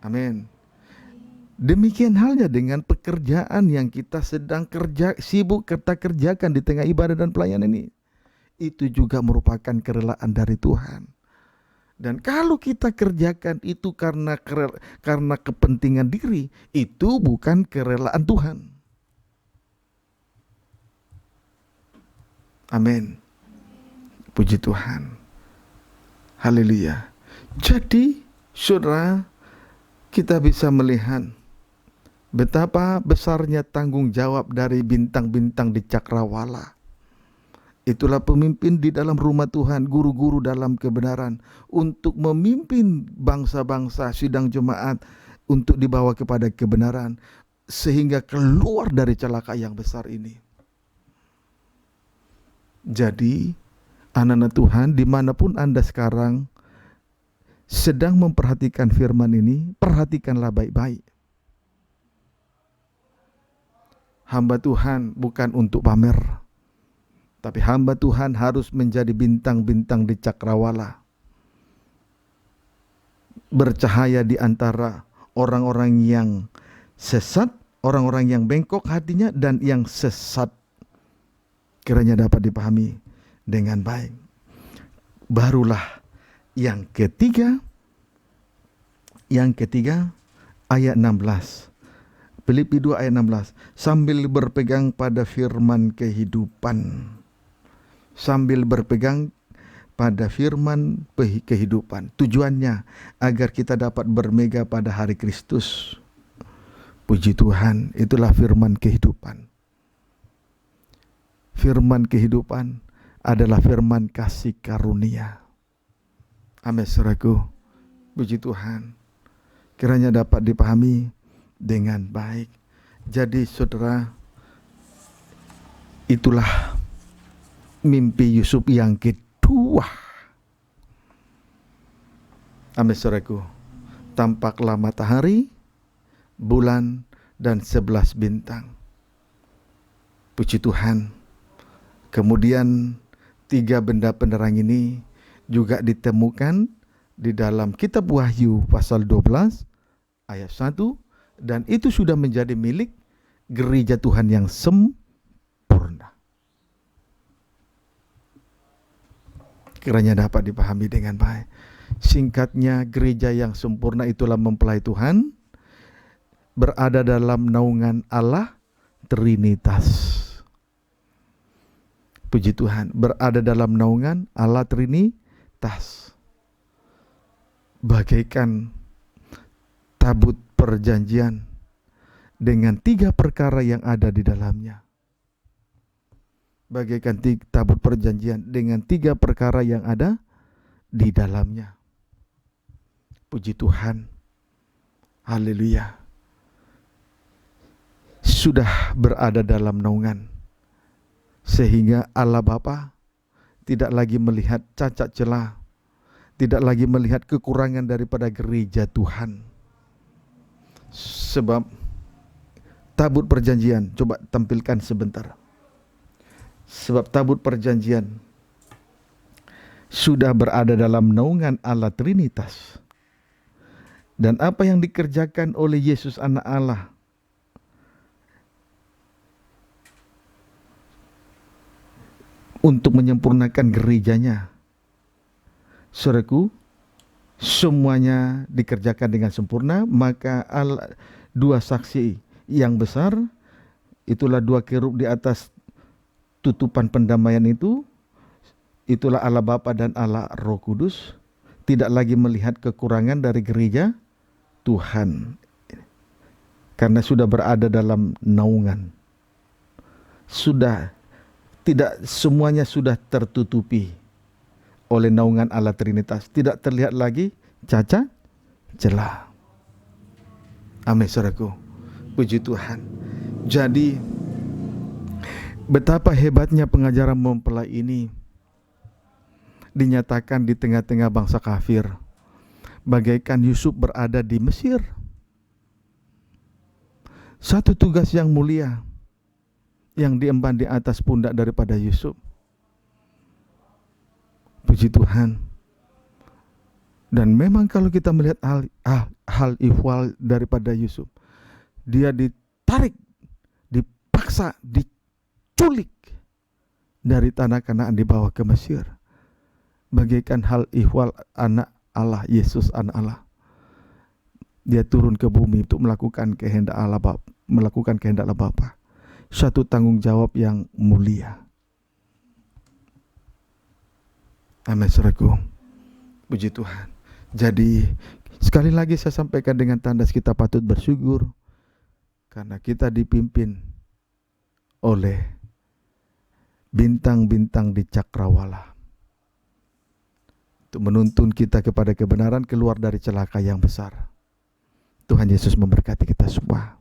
Amin. Demikian halnya dengan pekerjaan yang kita sedang sibuk kita kerjakan di tengah ibadah dan pelayanan ini. Itu juga merupakan kerelaan dari Tuhan. Dan kalau kita kerjakan itu karena kepentingan diri, itu bukan kerelaan Tuhan. Amin. Puji Tuhan. Haleluya. Jadi, saudara, kita bisa melihat betapa besarnya tanggung jawab dari bintang-bintang di cakrawala. Itulah pemimpin di dalam rumah Tuhan, guru-guru dalam kebenaran, untuk memimpin bangsa-bangsa, sidang jemaat, untuk dibawa kepada kebenaran, sehingga keluar dari celaka yang besar ini. Jadi, anak-anak Tuhan, dimanapun Anda sekarang sedang memperhatikan firman ini, perhatikanlah baik-baik. Hamba Tuhan bukan untuk pamer, tapi hamba Tuhan harus menjadi bintang-bintang di cakrawala, bercahaya di antara orang-orang yang sesat, orang-orang yang bengkok hatinya dan yang sesat. Kiranya dapat dipahami dengan baik. Barulah yang ketiga ayat 16. Filipi 2 ayat 16. Sambil berpegang pada firman kehidupan. Sambil berpegang pada firman kehidupan. Tujuannya agar kita dapat bermega pada hari Kristus. Puji Tuhan, itulah firman kehidupan. Firman kehidupan adalah firman kasih karunia. Amin, saudaraku. Puji Tuhan. Kiranya dapat dipahami dengan baik. Jadi saudara, itulah mimpi Yusuf yang kedua. Amin, saudaraku. Tampaklah matahari, bulan, dan 11 bintang. Puji Tuhan. Kemudian 3 benda penerang ini juga ditemukan di dalam kitab Wahyu pasal 12 ayat 1. Dan itu sudah menjadi milik gereja Tuhan yang sempurna. Kiranya dapat dipahami dengan baik. Singkatnya, gereja yang sempurna itulah mempelai Tuhan, berada dalam naungan Allah Trinitas. Puji Tuhan, berada dalam naungan Allah Trinitas. Bagaikan tabut perjanjian dengan 3 perkara yang ada di dalamnya. Bagaikan tabut perjanjian dengan 3 perkara yang ada di dalamnya. Puji Tuhan. Haleluya. Sudah berada dalam naungan. Sehingga Allah Bapa tidak lagi melihat cacat celah, tidak lagi melihat kekurangan daripada gereja Tuhan. Sebab tabut perjanjian, coba tampilkan sebentar. Sebab tabut perjanjian sudah berada dalam naungan Allah Trinitas. Dan apa yang dikerjakan oleh Yesus anak Allah untuk menyempurnakan gerejanya, saudaraku, semuanya dikerjakan dengan sempurna. Maka 2 saksi yang besar, itulah 2 kerub di atas tutupan pendamaian itu, itulah Allah Bapa dan Allah Roh Kudus, tidak lagi melihat kekurangan dari gereja Tuhan, karena sudah berada dalam naungan. Tidak semuanya sudah tertutupi oleh naungan Allah Trinitas. Tidak terlihat lagi cacat celah. Amin, saudaraku. Puji Tuhan. Jadi betapa hebatnya pengajaran mempelai ini dinyatakan di tengah-tengah bangsa kafir. Bagaikan Yusuf berada di Mesir. Satu tugas yang mulia yang diemban di atas pundak daripada Yusuf. Puji Tuhan. Dan memang kalau kita melihat hal ihwal daripada Yusuf, dia ditarik, dipaksa, diculik dari tanah Kanaan dibawa ke Mesir. Bagaikan hal ihwal anak Allah, Yesus anak Allah. Dia turun ke bumi untuk melakukan kehendak Allah Bapa, melakukan kehendak Allah Bapa. Satu tanggung jawab yang mulia. Amin, saudaraku. Puji Tuhan. Jadi sekali lagi saya sampaikan dengan tanda kita patut bersyukur karena kita dipimpin oleh bintang-bintang di cakrawala untuk menuntun kita kepada kebenaran, keluar dari celaka yang besar. Tuhan Yesus memberkati kita semua.